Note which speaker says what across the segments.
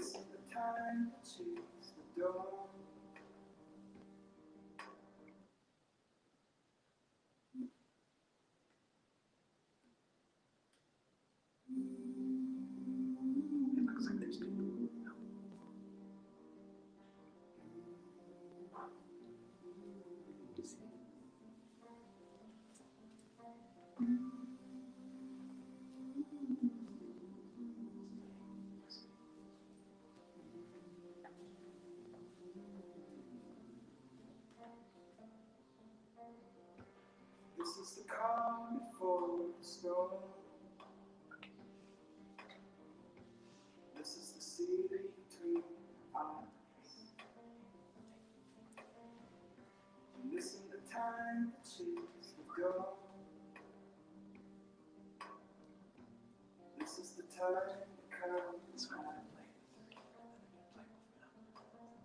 Speaker 1: This is the time to choose the dawn. It looks like there's people. This is the calm before the storm. This is the sea between us. And this is the time to choose the dawn. This is the time to come home.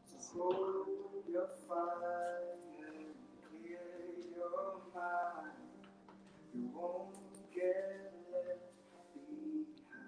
Speaker 1: So hold your fire and clear your mind. You won't get left behind.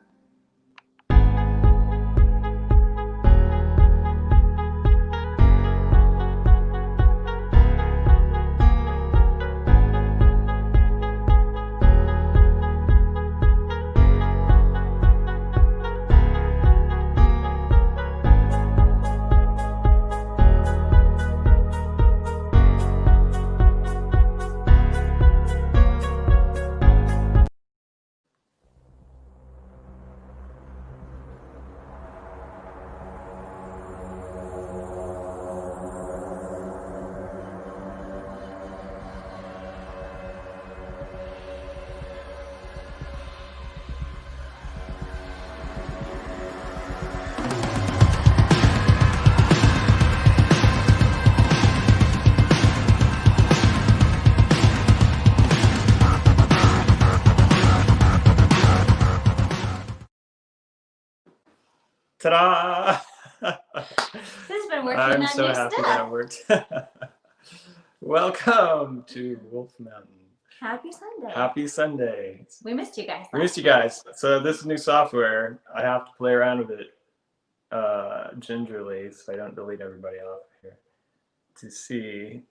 Speaker 2: Ta-da!
Speaker 3: This has been working
Speaker 2: I'm
Speaker 3: on
Speaker 2: so
Speaker 3: your
Speaker 2: happy
Speaker 3: stuff.
Speaker 2: that worked. Welcome to Wolf Mountain.
Speaker 3: Happy Sunday.
Speaker 2: Happy Sunday.
Speaker 3: We missed you guys.
Speaker 2: We missed you guys. So this is new software. I have to play around with it gingerly so I don't delete everybody off here to see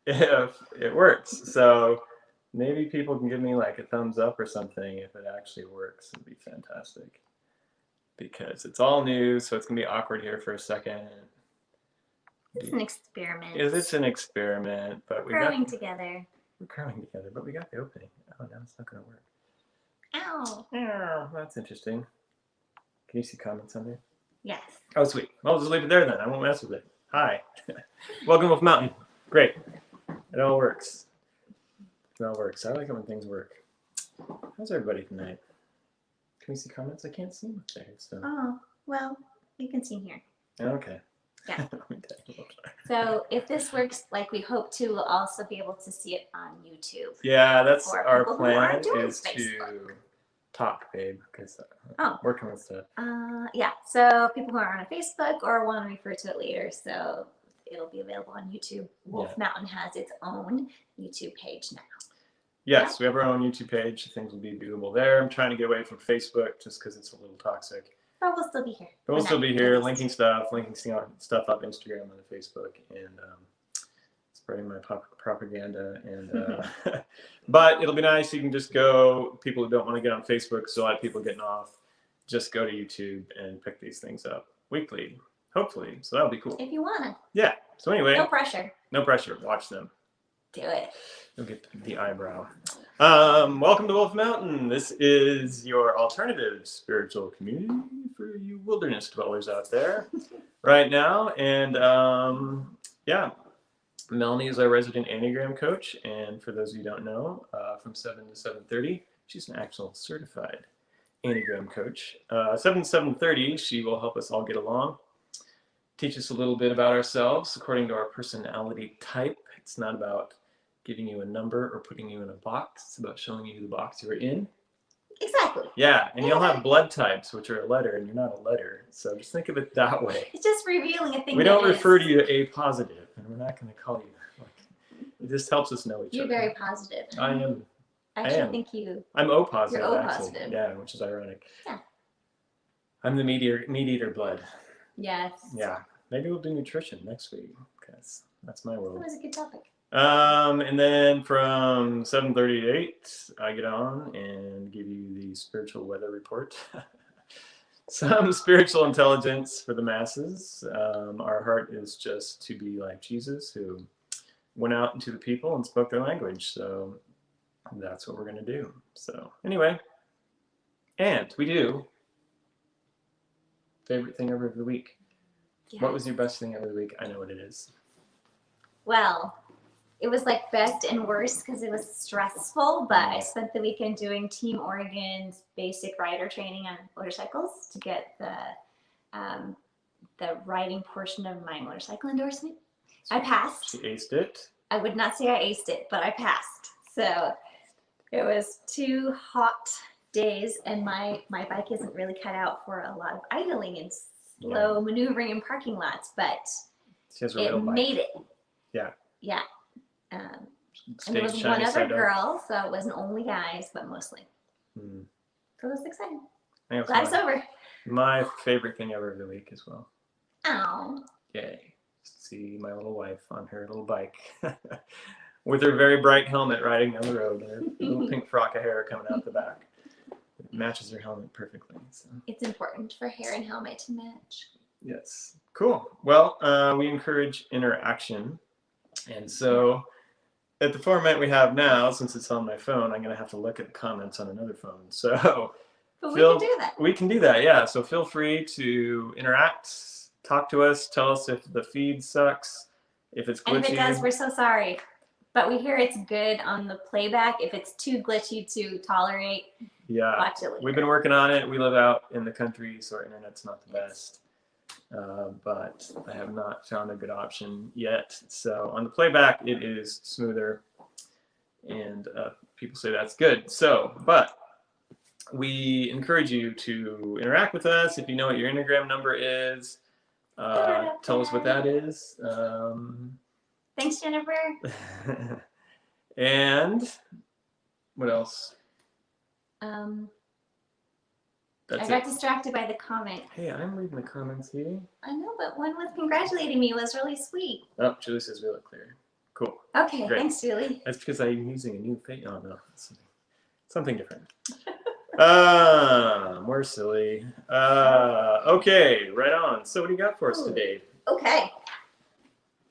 Speaker 2: if it works. So maybe people can give me like a thumbs up or something if it actually works. It'd be fantastic. Because it's all new, so it's gonna be awkward here for a second.
Speaker 3: It's an experiment.
Speaker 2: It's an experiment, but
Speaker 3: We're growing together.
Speaker 2: We're growing together, but we got the opening. Oh, now it's not gonna work.
Speaker 3: Ow.
Speaker 2: Oh, that's interesting. Can you see comments on there?
Speaker 3: Yes.
Speaker 2: Oh, sweet. I'll just leave it there then. I won't mess with it. Hi. Welcome to Wolf Mountain. Great. It all works. It all works. I like it when things work. How's everybody tonight? Can we see comments? I can't see them up there. So.
Speaker 3: Oh, well, you can see here.
Speaker 2: Okay.
Speaker 3: Yeah. So if this works like we hope to, we'll also be able to see it on YouTube.
Speaker 2: Yeah, that's
Speaker 3: For
Speaker 2: our
Speaker 3: people who
Speaker 2: plan
Speaker 3: aren't doing
Speaker 2: is to
Speaker 3: Facebook.
Speaker 2: talk, babe, because
Speaker 3: Oh.
Speaker 2: working with stuff.
Speaker 3: Yeah, so people who are on Facebook or want to refer to it later, so it'll be available on YouTube. Wolf Mountain has its own YouTube page now.
Speaker 2: Yes, we have our own YouTube page. Things will be doable there. I'm trying to get away from Facebook just because it's a little toxic.
Speaker 3: But we'll still be here.
Speaker 2: But we'll still be here, linking stuff up Instagram and Facebook, and spreading my propaganda. And but it'll be nice. You can just go. People who don't want to get on Facebook, so a lot of people getting off, just go to YouTube and pick these things up weekly, hopefully. So that'll be cool.
Speaker 3: If you want to.
Speaker 2: Yeah. So anyway,
Speaker 3: No pressure.
Speaker 2: No pressure. Watch them.
Speaker 3: Do it.
Speaker 2: You'll get the eyebrow. Welcome to Wolf Mountain. This is your alternative spiritual community for you wilderness dwellers out there right now. And yeah, Melanie is our resident Enneagram coach. And for those of you who don't know, from 7 to 7:30, she's an actual certified Enneagram coach. 7 to 7:30, she will help us all get along, teach us a little bit about ourselves according to our personality type. It's not about giving you a number or putting you in a box. It's about showing you the box you're in.
Speaker 3: Exactly.
Speaker 2: Yeah, and you'll have blood types, which are a letter, and you're not a letter. So just think of it that way.
Speaker 3: It's just revealing a thing.
Speaker 2: We don't refer to you A positive, and we're not going to call you. It just helps us know each
Speaker 3: You're
Speaker 2: other.
Speaker 3: very positive.
Speaker 2: I am.
Speaker 3: I actually think you.
Speaker 2: I'm O positive.
Speaker 3: You're O
Speaker 2: actually.
Speaker 3: positive.
Speaker 2: Yeah, which is ironic.
Speaker 3: Yeah.
Speaker 2: I'm the meat eater blood.
Speaker 3: Yes.
Speaker 2: Yeah, maybe we'll do nutrition next week because that's my
Speaker 3: That
Speaker 2: world.
Speaker 3: was a good topic.
Speaker 2: And then from 7:30 to 8, I get on and give you the spiritual weather report. Some spiritual intelligence for the masses. Our heart is just to be like Jesus, who went out into the people and spoke their language. So that's what we're going to do. So anyway, and we do favorite thing ever of the week.
Speaker 3: Yeah.
Speaker 2: What was your best thing ever of the week? I know what it is.
Speaker 3: Well, it was like best and worst because it was stressful, but I spent the weekend doing Team Oregon's basic rider training on motorcycles to get the riding portion of my motorcycle endorsement. I passed.
Speaker 2: She aced it.
Speaker 3: I would not say I aced it, but I passed. So it was 2 hot days, and my bike isn't really cut out for a lot of idling and slow maneuvering in parking lots, but
Speaker 2: She has a real
Speaker 3: it
Speaker 2: bike.
Speaker 3: made it.
Speaker 2: Yeah.
Speaker 3: Yeah. And there was
Speaker 2: Stage
Speaker 3: one
Speaker 2: shiny
Speaker 3: other
Speaker 2: side up.
Speaker 3: girl, so it wasn't only guys, but mostly.
Speaker 2: Mm.
Speaker 3: So it was exciting.
Speaker 2: I think
Speaker 3: Glad
Speaker 2: it's
Speaker 3: it's over.
Speaker 2: my favorite thing ever of the week as well.
Speaker 3: Oh.
Speaker 2: Yay. See my little wife on her little bike with her very bright helmet riding down the road and her little pink frock of hair coming out the back. It matches her helmet perfectly. So.
Speaker 3: It's important for hair and helmet to match.
Speaker 2: Yes. Cool. Well, we encourage interaction. And so at the format we have now, since it's on my phone, I'm going to have to look at the comments on another phone. So
Speaker 3: But we can do that.
Speaker 2: We can do that, yeah. So feel free to interact, talk to us, tell us if the feed sucks, if it's glitchy.
Speaker 3: And if it does, we're so sorry. But we hear it's good on the playback. If it's too glitchy to tolerate, watch it later.
Speaker 2: We've been working on it. We live out in the country, so our internet's not the best. But I have not found a good option yet. So on the playback, it is smoother, and people say that's good. So, but we encourage you to interact with us. If you know what your Enneagram number is, tell us what that is.
Speaker 3: Thanks, Jennifer.
Speaker 2: And what else?
Speaker 3: I got distracted by the comment.
Speaker 2: Hey, I'm reading the comments here.
Speaker 3: I know, but one was congratulating me was really sweet.
Speaker 2: Oh, Julie says we look clear. Cool.
Speaker 3: Okay,
Speaker 2: Great.
Speaker 3: thanks, Julie.
Speaker 2: That's because I'm using a new face. Oh, no. Something different. We're silly. Okay, right on. So what do you got for us today?
Speaker 3: Okay.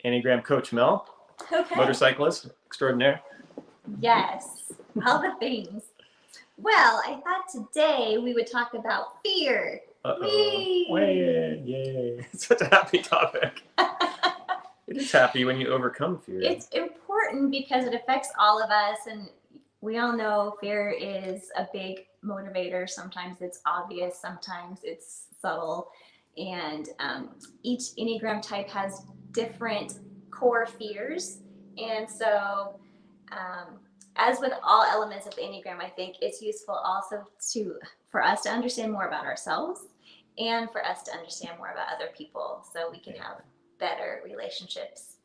Speaker 2: Enneagram coach Mel,
Speaker 3: Okay.
Speaker 2: motorcyclist extraordinaire.
Speaker 3: Yes, all the things. Well, I thought today we would talk about fear.
Speaker 2: Uh-oh. Yay. It's such a happy topic. It is happy when you overcome fear.
Speaker 3: It's important because it affects all of us, and we all know fear is a big motivator. Sometimes it's obvious, sometimes it's subtle, and each Enneagram type has different core fears, and so as with all elements of the Enneagram, I think it's useful also for us to understand more about ourselves and for us to understand more about other people so we can have better relationships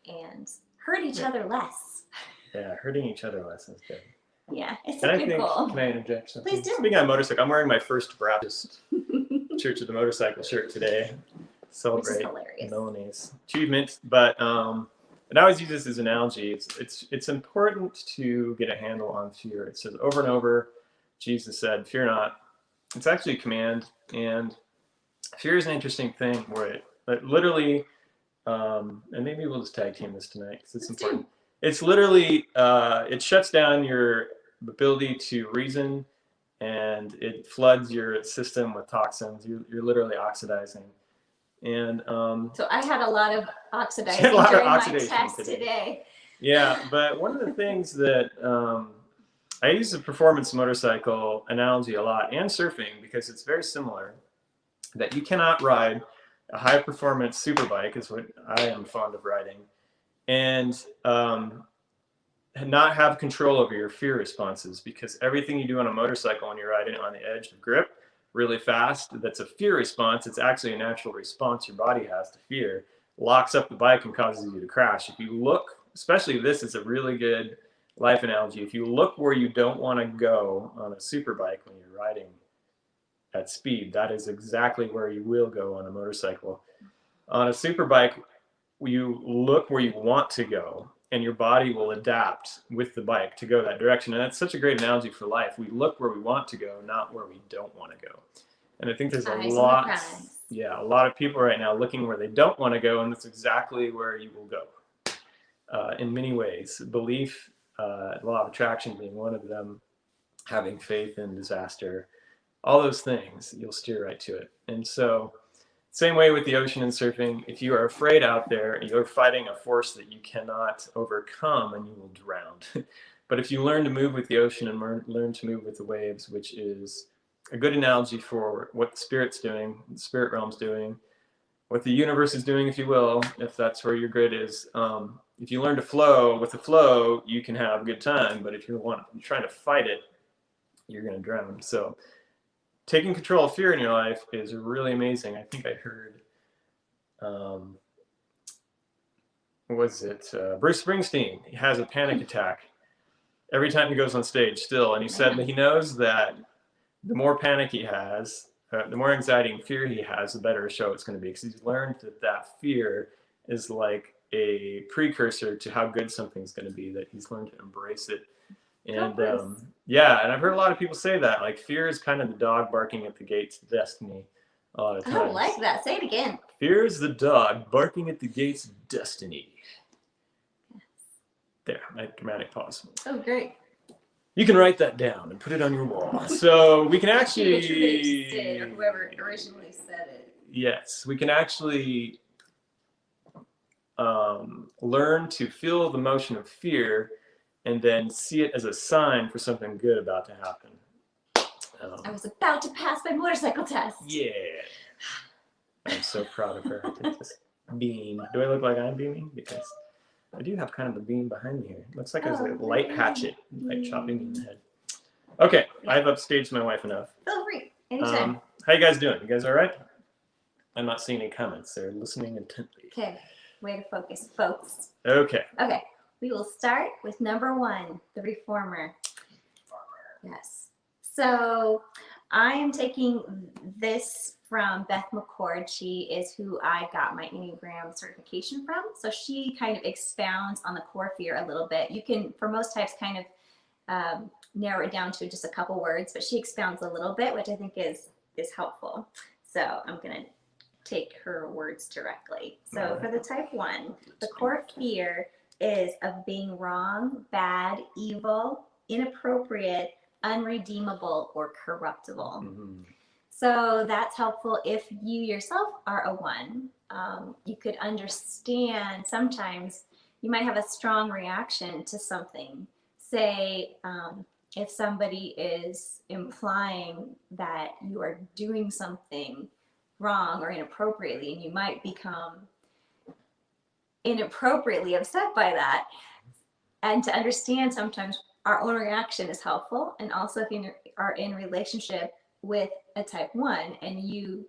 Speaker 3: and hurt each other less.
Speaker 2: Yeah, hurting each other less is good.
Speaker 3: Yeah, it's
Speaker 2: And
Speaker 3: a
Speaker 2: I
Speaker 3: good
Speaker 2: think,
Speaker 3: goal.
Speaker 2: can I interject something?
Speaker 3: Please do.
Speaker 2: Speaking of motorcycle, I'm wearing my first Baptist Church of the Motorcycle shirt today. Celebrate
Speaker 3: hilarious.
Speaker 2: Melanie's achievement. But and I always use this as an analogy. It's important to get a handle on fear. It says over and over, Jesus said, "Fear not." It's actually a command, and fear is an interesting thing where it literally, and maybe we'll just tag team this tonight because it's important. It's literally it shuts down your ability to reason, and it floods your system with toxins. You're literally oxidizing. And
Speaker 3: so I had a lot of oxidizing
Speaker 2: during
Speaker 3: my test today.
Speaker 2: Yeah, but one of the things that I use the performance motorcycle analogy a lot, and surfing, because it's very similar, that you cannot ride a high performance superbike, is what I am fond of riding, and not have control over your fear responses, because everything you do on a motorcycle when you're riding on the edge of grip really fast, that's a fear response. It's actually a natural response your body has to fear, locks up the bike and causes you to crash. If you look, especially this is a really good life analogy, if you look where you don't want to go on a super bike when you're riding at speed. That is exactly where you will go on a motorcycle. On a super bike, you look where you want to go, and your body will adapt with the bike to go that direction. And that's such a great analogy for life. We look where we want to go, not where we don't want to go. And I think there's a lot of people right now looking where they don't want to go, and that's exactly where you will go. In many ways, belief, law of attraction being one of them, having faith in disaster, all those things, you'll steer right to it. And so, same way with the ocean and surfing, if you are afraid out there, you're fighting a force that you cannot overcome and you will drown. But if you learn to move with the ocean and learn to move with the waves, which is a good analogy for what the spirit's doing, the spirit realm's doing, what the universe is doing, if you will, if that's where your grid is. If you learn to flow with the flow, you can have a good time. But if you're trying to fight it, you're going to drown. So taking control of fear in your life is really amazing. I think I heard, Bruce Springsteen. He has a panic attack every time he goes on stage still. And he said that he knows that the more panic he has, the more anxiety and fear he has, the better a show it's going to be. Because he's learned that fear is like a precursor to how good something's going to be, that he's learned to embrace it. And and I've heard a lot of people say that, like, fear is kind of the dog barking at the gates of destiny a lot of times.
Speaker 3: I like that. Say it again.
Speaker 2: Fear is the dog barking at the gates of destiny. Yes. There, my dramatic pause.
Speaker 3: Oh, great.
Speaker 2: You can write that down and put it on your wall. So we can actually...
Speaker 3: or whoever originally said it.
Speaker 2: Yes, we can actually learn to feel the motion of fear and then see it as a sign for something good about to happen.
Speaker 3: I was about to pass my motorcycle test.
Speaker 2: Yeah. I'm so proud of her. Just beam. Do I look like I'm beaming? Because I do have kind of a beam behind me here. It looks like there's a light hatchet, like chopping me in the head. Okay, I've upstaged my wife enough.
Speaker 3: Feel free. Anytime.
Speaker 2: How you guys doing? You guys all right? I'm not seeing any comments. They're listening intently.
Speaker 3: Okay, way to focus, folks.
Speaker 2: Okay.
Speaker 3: Okay, we will start with number 1, the reformer. Yes. So I am taking this from Beth McCord. She is who I got my Enneagram certification from. So she kind of expounds on the core fear a little bit. You can, for most types, kind of narrow it down to just a couple words, but she expounds a little bit, which I think is helpful. So I'm going to take her words directly. So for the type 1, the core fear is of being wrong, bad, evil, inappropriate, unredeemable, or corruptible. Mm-hmm. So that's helpful if you yourself are a 1. You could understand sometimes you might have a strong reaction to something. Say, if somebody is implying that you are doing something wrong or inappropriately, and you might become inappropriately upset by that. And to understand sometimes our own reaction is helpful. And also if you are in relationship with a type 1 and you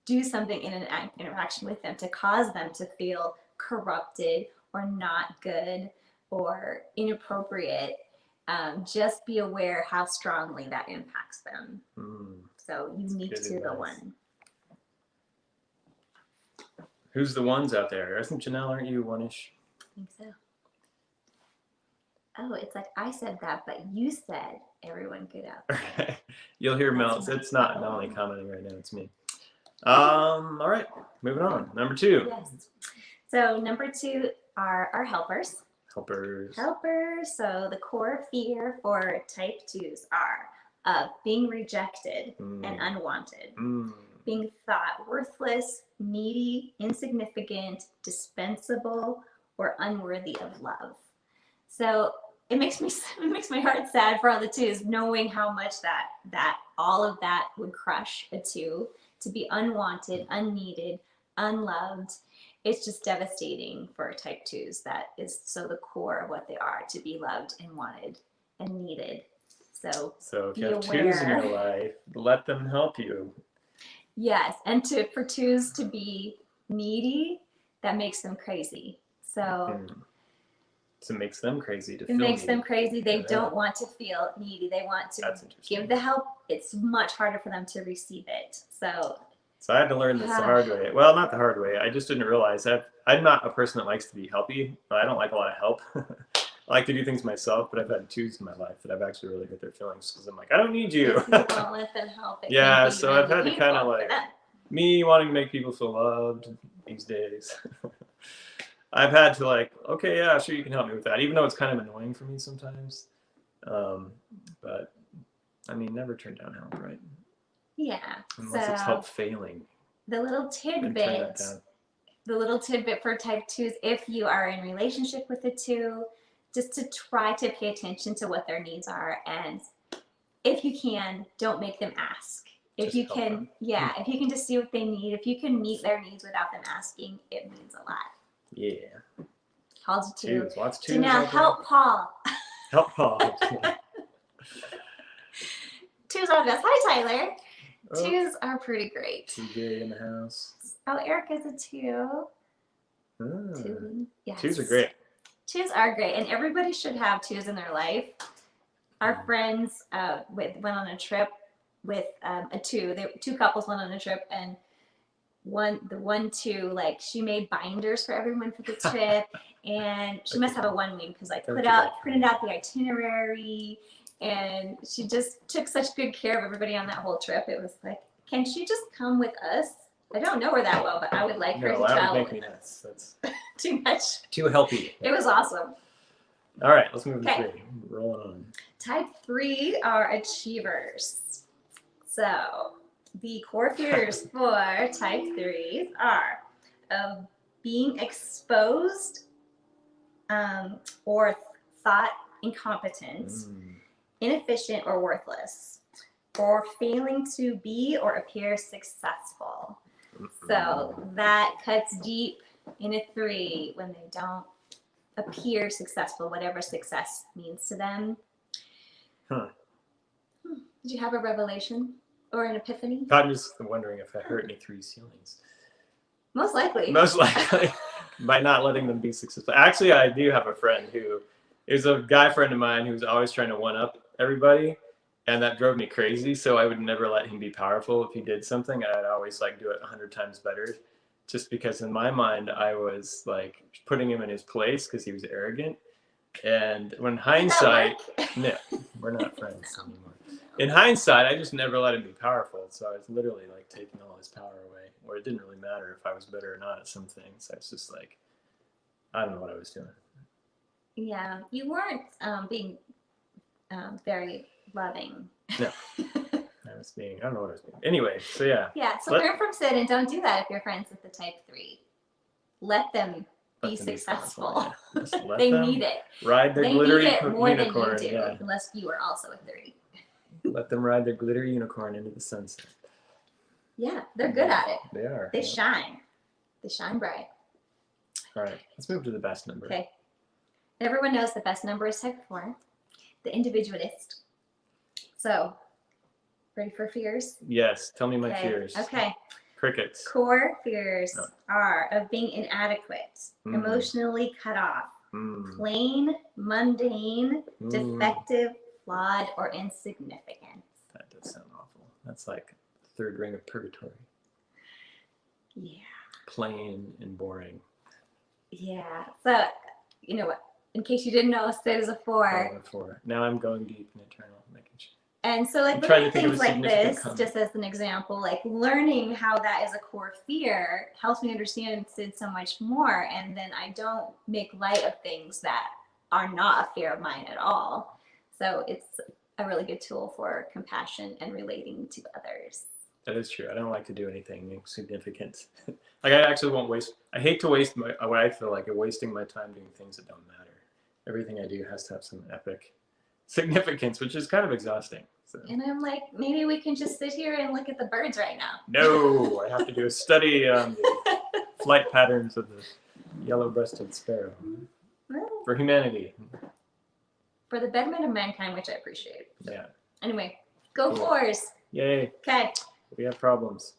Speaker 3: do something in an interaction with them to cause them to feel corrupted or not good or inappropriate, just be aware how strongly that impacts them. So unique to the 1.
Speaker 2: Who's the 1s out there? I think, Janelle, aren't you 1-ish?
Speaker 3: I think so. Oh, it's like I said that, but you said everyone get out.
Speaker 2: You'll hear Mel. It's not Melanie commenting right now. It's me. All right, moving on. Number 2.
Speaker 3: Yes. So number 2 are our helpers.
Speaker 2: Helpers.
Speaker 3: So the core fear for type 2s are being rejected and unwanted. Being thought worthless, needy, insignificant, dispensable, or unworthy of love. So it makes my heart sad for all the 2s, knowing how much that all of that would crush a 2, to be unwanted, unneeded, unloved. It's just devastating for type 2s. That is so the core of what they are, to be loved and wanted and needed. So
Speaker 2: if you have 2s in your life, let them help you.
Speaker 3: Yes, and for 2s to be needy, that makes them crazy. So
Speaker 2: So it makes them crazy to
Speaker 3: It
Speaker 2: feel
Speaker 3: makes them
Speaker 2: needy.
Speaker 3: crazy. They
Speaker 2: Yeah.
Speaker 3: don't want to feel needy. They want to
Speaker 2: That's interesting.
Speaker 3: give the help. It's much harder for them to receive it. So
Speaker 2: I had to learn this the hard way. Well, not the hard way. I just didn't realize that I'm not a person that likes to be helpy. I don't like a lot of help. I like to do things myself, but I've had twos in my life that I've actually really hurt their feelings because I'm like, I don't need you.
Speaker 3: if you won't let them help, it
Speaker 2: Yeah,
Speaker 3: can be
Speaker 2: so I've
Speaker 3: really
Speaker 2: had to kind of
Speaker 3: painful for
Speaker 2: like
Speaker 3: them.
Speaker 2: me wanting to make people feel loved these days. I've had to like, okay, yeah, sure, you can help me with that, even though it's kind of annoying for me sometimes. But I mean, never turn down help, right?
Speaker 3: Yeah.
Speaker 2: Unless it's help failing.
Speaker 3: The little
Speaker 2: Then turn that
Speaker 3: tidbit,
Speaker 2: down.
Speaker 3: the little tidbit for type 2s, if you are in relationship with a 2, just to try to pay attention to what their needs are, and if you can, don't make them ask. If
Speaker 2: Just
Speaker 3: you
Speaker 2: help
Speaker 3: can,
Speaker 2: them.
Speaker 3: yeah, if you can just see what they need, if you can meet their needs without them asking, it means a lot.
Speaker 2: Yeah.
Speaker 3: Called you
Speaker 2: Twos. Lots of twos.
Speaker 3: to now
Speaker 2: out there.
Speaker 3: help Paul.
Speaker 2: Help Paul.
Speaker 3: 2s are the best. Hi, Tyler.
Speaker 2: Oh,
Speaker 3: 2s are pretty great.
Speaker 2: TJ in the house.
Speaker 3: Oh, Erica's a 2.
Speaker 2: Ah,
Speaker 3: 2. Yes.
Speaker 2: twos are great.
Speaker 3: 2s are great, and everybody should have 2s in their life. Our friends went on a trip with a 2. 2 couples went on a trip, and the 1-2, like, she made binders for everyone for the trip, and she must have a 1 wing because like printed out the itinerary, and she just took such good care of everybody on that whole trip. It was like, can she just come with us? I don't know her that well, but I would like her to
Speaker 2: No, that would
Speaker 3: travel
Speaker 2: make
Speaker 3: with
Speaker 2: me
Speaker 3: us.
Speaker 2: nuts. That's
Speaker 3: Too much.
Speaker 2: too healthy.
Speaker 3: It was awesome.
Speaker 2: All right, let's move to
Speaker 3: Okay.
Speaker 2: 3. Rolling on.
Speaker 3: Type 3 are achievers. So the core fears for type 3s are of being exposed or thought incompetent, inefficient, or worthless, or failing to be or appear successful. So that cuts deep in a 3 when they don't appear successful, whatever success means to them.
Speaker 2: Huh.
Speaker 3: Did you have a revelation or an epiphany?
Speaker 2: I'm just wondering if I hurt any 3's feelings.
Speaker 3: Most likely.
Speaker 2: Most likely by not letting them be successful. Actually, I do have a friend who is a guy friend of mine who's always trying to one up everybody, and that drove me crazy. So I would never let him be powerful. If he did something, I'd always like do it 100 times better, just because in my mind I was like putting him in his place because he was arrogant. And when hindsight, no, we're not friends anymore. In hindsight, I just never let him be powerful. So I was literally like taking all his power away, where it didn't really matter if I was better or not at some things. I was just like, I don't know what I was doing.
Speaker 3: Yeah, you weren't being very loving.
Speaker 2: No. I was being, I don't know what I was doing. Anyway, so yeah.
Speaker 3: Yeah, so learn from Sid, and don't do that if you're friends with the type 3. Let them be successful.
Speaker 2: Yeah.
Speaker 3: They need it.
Speaker 2: Ride their
Speaker 3: They
Speaker 2: glittery
Speaker 3: need it more
Speaker 2: unicorn.
Speaker 3: than you do,
Speaker 2: Yeah.
Speaker 3: unless you are also a 3.
Speaker 2: Let them ride their glittery unicorn into the sunset.
Speaker 3: Yeah, they're good at it.
Speaker 2: They are.
Speaker 3: They shine. They shine bright.
Speaker 2: All right, let's move to the best number.
Speaker 3: Okay. Everyone knows the best number is type 4, the individualist. So, ready for fears?
Speaker 2: Yes, tell me my
Speaker 3: Okay.
Speaker 2: fears.
Speaker 3: Okay.
Speaker 2: Crickets.
Speaker 3: Core fears
Speaker 2: Oh.
Speaker 3: are of being inadequate, emotionally cut off, plain, mundane, defective, flawed, or insignificant.
Speaker 2: That does sound awful. That's like the third ring of purgatory.
Speaker 3: Yeah.
Speaker 2: Plain and boring.
Speaker 3: Yeah. So, you know what? In case you didn't know, Sid is a 4.
Speaker 2: 4. Now I'm going deep and eternal, making sure.
Speaker 3: And so, like,
Speaker 2: trying
Speaker 3: little
Speaker 2: to think of
Speaker 3: things
Speaker 2: a
Speaker 3: like
Speaker 2: significant
Speaker 3: this,
Speaker 2: comment.
Speaker 3: just as an example, like learning how that is a core fear helps me understand Sid so much more. And then I don't make light of things that are not a fear of mine at all. So it's a really good tool for compassion and relating to others.
Speaker 2: That is true. I don't like to do anything significant. Like, I actually won't waste. I hate to waste what I feel like wasting my time doing things that don't matter. Everything I do has to have some epic significance, which is kind of exhausting. So.
Speaker 3: And I'm like, maybe we can just sit here and look at the birds right now.
Speaker 2: No, I have to do a study on the flight patterns of the yellow-breasted sparrow for humanity.
Speaker 3: For the betterment of mankind, which I appreciate.
Speaker 2: Yeah.
Speaker 3: Anyway, go
Speaker 2: Cool.
Speaker 3: 4s.
Speaker 2: Yay.
Speaker 3: Okay.
Speaker 2: We have problems.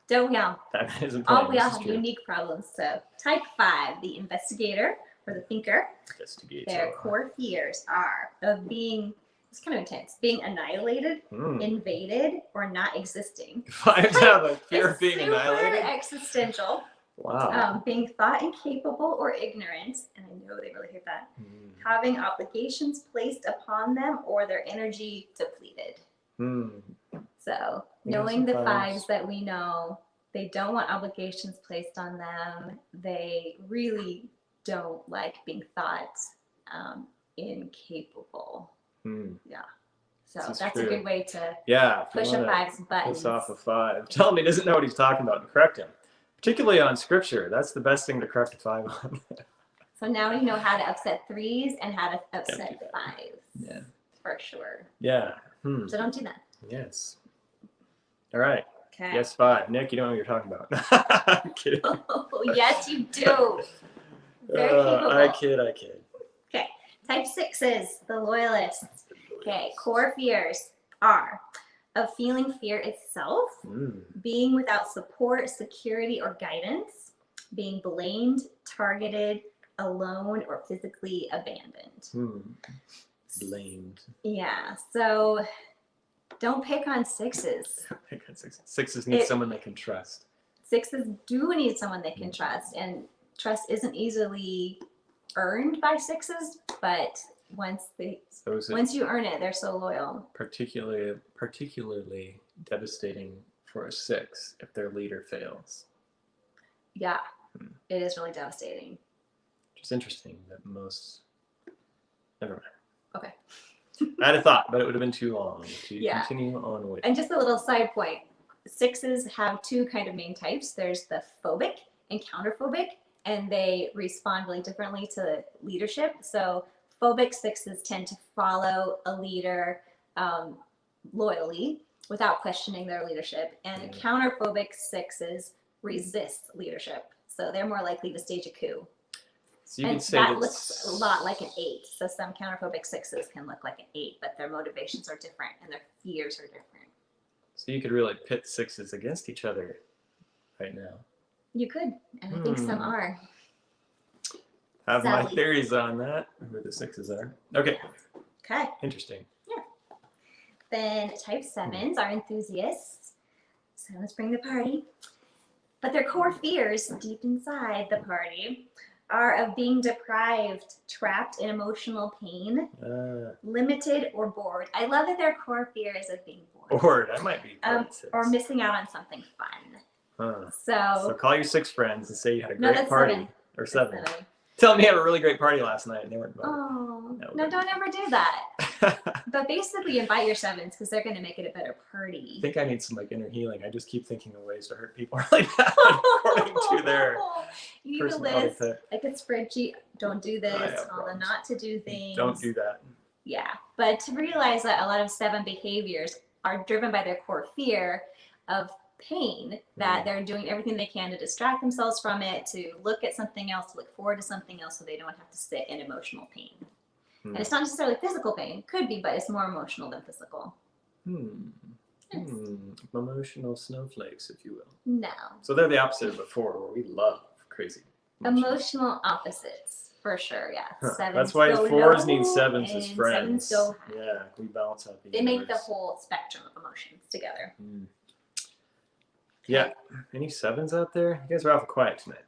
Speaker 3: Don't we all?
Speaker 2: That isn't
Speaker 3: All
Speaker 2: fine.
Speaker 3: we all
Speaker 2: This is
Speaker 3: have
Speaker 2: true.
Speaker 3: unique problems. So type 5, the investigator, for the thinker.
Speaker 2: Investigate.
Speaker 3: Their core fears are of being, it's kind of intense, being annihilated, invaded, or not existing.
Speaker 2: 5s have a fear of being
Speaker 3: Super
Speaker 2: annihilated.
Speaker 3: existential.
Speaker 2: Wow.
Speaker 3: Being thought incapable or ignorant, and I know they really hate that. Having obligations placed upon them or their energy depleted. So knowing the 5s that we know, they don't want obligations placed on them. They really don't like being thought incapable. Yeah. So that's
Speaker 2: true.
Speaker 3: a good way to push a 5's buttons.
Speaker 2: Piss off a 5. Tell him he doesn't know what he's talking about and correct him. Particularly on scripture. That's the best thing to correct a 5 on.
Speaker 3: So now you know how to upset 3s and how to upset 5s.
Speaker 2: Yeah.
Speaker 3: For sure.
Speaker 2: Yeah.
Speaker 3: So don't do that.
Speaker 2: Yes. All right.
Speaker 3: Okay.
Speaker 2: Yes, 5. Nick, you don't know what you're talking about. I'm kidding.
Speaker 3: Oh, yes, you do. Very capable.
Speaker 2: I kid.
Speaker 3: Okay. Type 6s, the loyalists. Okay. Core fears are of feeling fear itself, being without support, security, or guidance, being blamed, targeted, alone, or physically abandoned.
Speaker 2: Blamed.
Speaker 3: Yeah. So don't pick on 6s.
Speaker 2: Pick on 6s. 6s need someone they can trust.
Speaker 3: 6s do need someone they can trust, and trust isn't easily earned by 6s, but once you earn it, they're so loyal.
Speaker 2: Particularly devastating for a 6 if their leader fails.
Speaker 3: Yeah, it is really devastating.
Speaker 2: It's interesting that most. Never mind.
Speaker 3: Okay.
Speaker 2: I had a thought, but it would have been too long to continue on with.
Speaker 3: And just a little side point: 6s have 2 kind of main types. There's the phobic and counterphobic, and they respond really differently to leadership. So phobic 6s tend to follow a leader loyally without questioning their leadership, and counterphobic 6s resist leadership. So they're more likely to stage a coup.
Speaker 2: So you
Speaker 3: and
Speaker 2: could say
Speaker 3: that looks a lot like an 8. So some counterphobic 6s can look like an 8, but their motivations are different and their fears are different.
Speaker 2: So you could really pit 6s against each other right now.
Speaker 3: You could, and I think some are.
Speaker 2: Have my theories on that, who the 6s are. Okay.
Speaker 3: Okay.
Speaker 2: Interesting.
Speaker 3: Yeah. Then type 7s are enthusiasts. So let's bring the party. But their core fears deep inside the party are of being deprived, trapped in emotional pain, limited, or bored. I love that their core fear is of being bored.
Speaker 2: Bored. I might be
Speaker 3: or missing out on something fun. So
Speaker 2: call your 6 friends and say you had a great party.
Speaker 3: 7.
Speaker 2: Or 7. Tell them you had a really great party last night and they weren't invited.
Speaker 3: Oh, no, don't ever do that. But basically invite your 7s because they're going to make it a better party.
Speaker 2: I think I need some inner healing. I just keep thinking of ways to hurt people like that according to their
Speaker 3: you need a list, like a spreadsheet. Don't do this. All the not to do things.
Speaker 2: Don't do that.
Speaker 3: Yeah, but to realize that a lot of 7 behaviors are driven by their core fear of pain, that they're doing everything they can to distract themselves from it, to look at something else, to look forward to something else so they don't have to sit in emotional pain. And it's not necessarily physical pain. It could be, but it's more emotional than physical. Yes.
Speaker 2: Emotional snowflakes, if you will.
Speaker 3: No.
Speaker 2: So they're the opposite of before, where we love crazy.
Speaker 3: Emotional opposites, for sure, yeah.
Speaker 2: Huh. That's why 4s need 7s as friends.
Speaker 3: 7s go high.
Speaker 2: Yeah, we balance out the
Speaker 3: They make the whole spectrum of emotions together.
Speaker 2: Yeah. Any 7s out there? You guys are awful quiet tonight.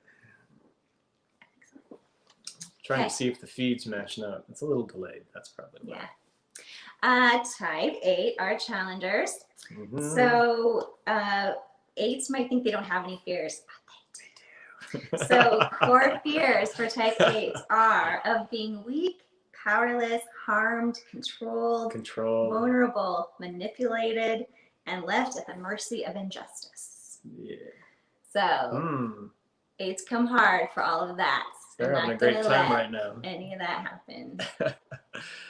Speaker 2: Trying to see if the feed's matching up. It's a little delayed. That's probably why.
Speaker 3: Yeah. Type 8 are challengers. So 8s might think they don't have any fears, but they do. So core fears for type 8s are of being weak, powerless, harmed, controlled, vulnerable, manipulated, and left at the mercy of injustice.
Speaker 2: Yeah.
Speaker 3: So 8s come hard for all of that.
Speaker 2: They're having a great time right now.
Speaker 3: Any of that happen.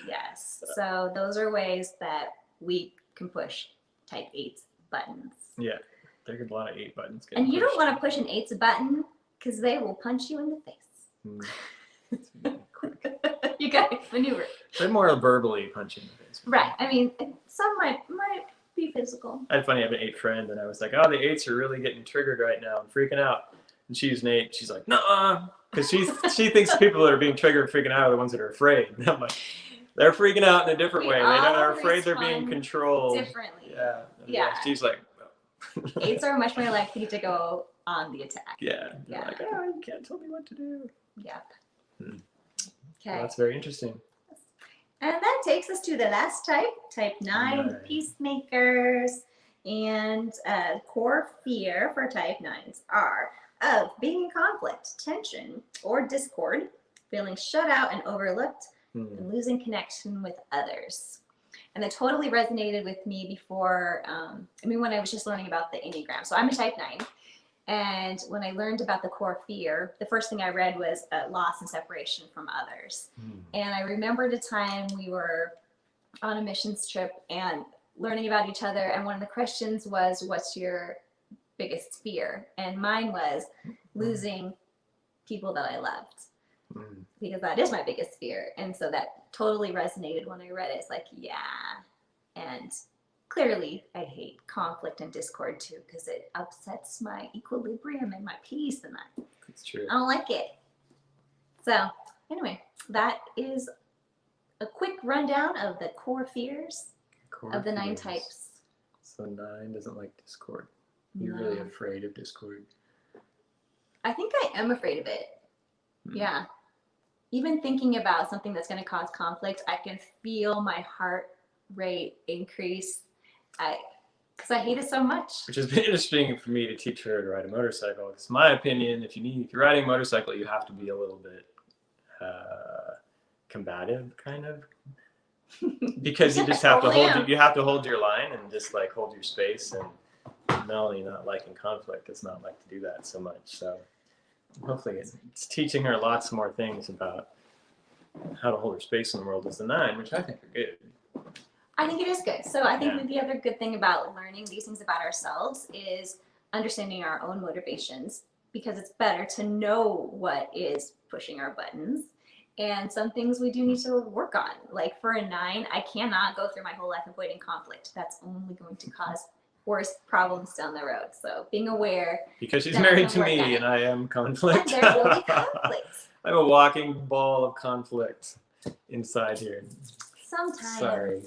Speaker 3: Yes. So those are ways that we can push type 8's buttons.
Speaker 2: Yeah. There's a lot of 8 buttons.
Speaker 3: And you don't want to push an 8's button because they will punch you in the face. You got to maneuver.
Speaker 2: They're more verbally punching the face.
Speaker 3: Right. I mean, some might be physical.
Speaker 2: I had funny, I have an 8 friend, and I was like, oh, the 8s are really getting triggered right now. I'm freaking out. And she's Nate. She's like, "Nuh-uh," because she thinks people that are being triggered, freaking out, are the ones that are afraid. And I'm like, they're freaking out in a different way. They are afraid they're being controlled
Speaker 3: differently.
Speaker 2: Yeah.
Speaker 3: Yeah.
Speaker 2: She's like,
Speaker 3: Eights are much more likely to go on the attack.
Speaker 2: yeah.
Speaker 3: Yeah.
Speaker 2: Like, oh, you can't tell me what to do.
Speaker 3: Yep.
Speaker 2: Hmm.
Speaker 3: Okay.
Speaker 2: Well, that's very interesting.
Speaker 3: And that takes us to the last type 9, peacemakers. And core fear for type 9s are of being in conflict, tension, or discord, feeling shut out and overlooked, and losing connection with others. And that totally resonated with me before, when I was just learning about the Enneagram. So I'm a type 9. And when I learned about the core fear, the first thing I read was loss and separation from others. And I remembered a time we were on a missions trip and learning about each other. And one of the questions was, what's your biggest fear? And mine was losing people that I loved. Because that is my biggest fear. And so that totally resonated when I read it. It's like, yeah. And clearly, I hate conflict and discord too, because it upsets my equilibrium and my peace, and
Speaker 2: That's true.
Speaker 3: I don't like it. So anyway, that is a quick rundown of the core fears of the 9 types.
Speaker 2: So 9 doesn't like discord. You're really afraid of discord.
Speaker 3: I think I am afraid of it. Yeah. Even thinking about something that's going to cause conflict, I can feel my heart rate increase. Because I hate it so much.
Speaker 2: Which has been interesting for me to teach her to ride a motorcycle. It's my opinion, if you're riding a motorcycle, you have to be a little bit combative, kind of, because you just have to hold your line and just like hold your space. And Melanie not liking conflict does not like to do that so much. So hopefully it's teaching her lots more things about how to hold her space in the world as the 9, which I think are good.
Speaker 3: I think it is good. So I think the other good thing about learning these things about ourselves is understanding our own motivations, because it's better to know what is pushing our buttons. And some things we do need to work on. Like for a 9, I cannot go through my whole life avoiding conflict. That's only going to cause worse problems down the road. So being aware.
Speaker 2: Because she's married to me and I am conflict.
Speaker 3: And there will be conflict.
Speaker 2: I'm a walking ball of conflict inside here.
Speaker 3: Sometimes.
Speaker 2: Sorry.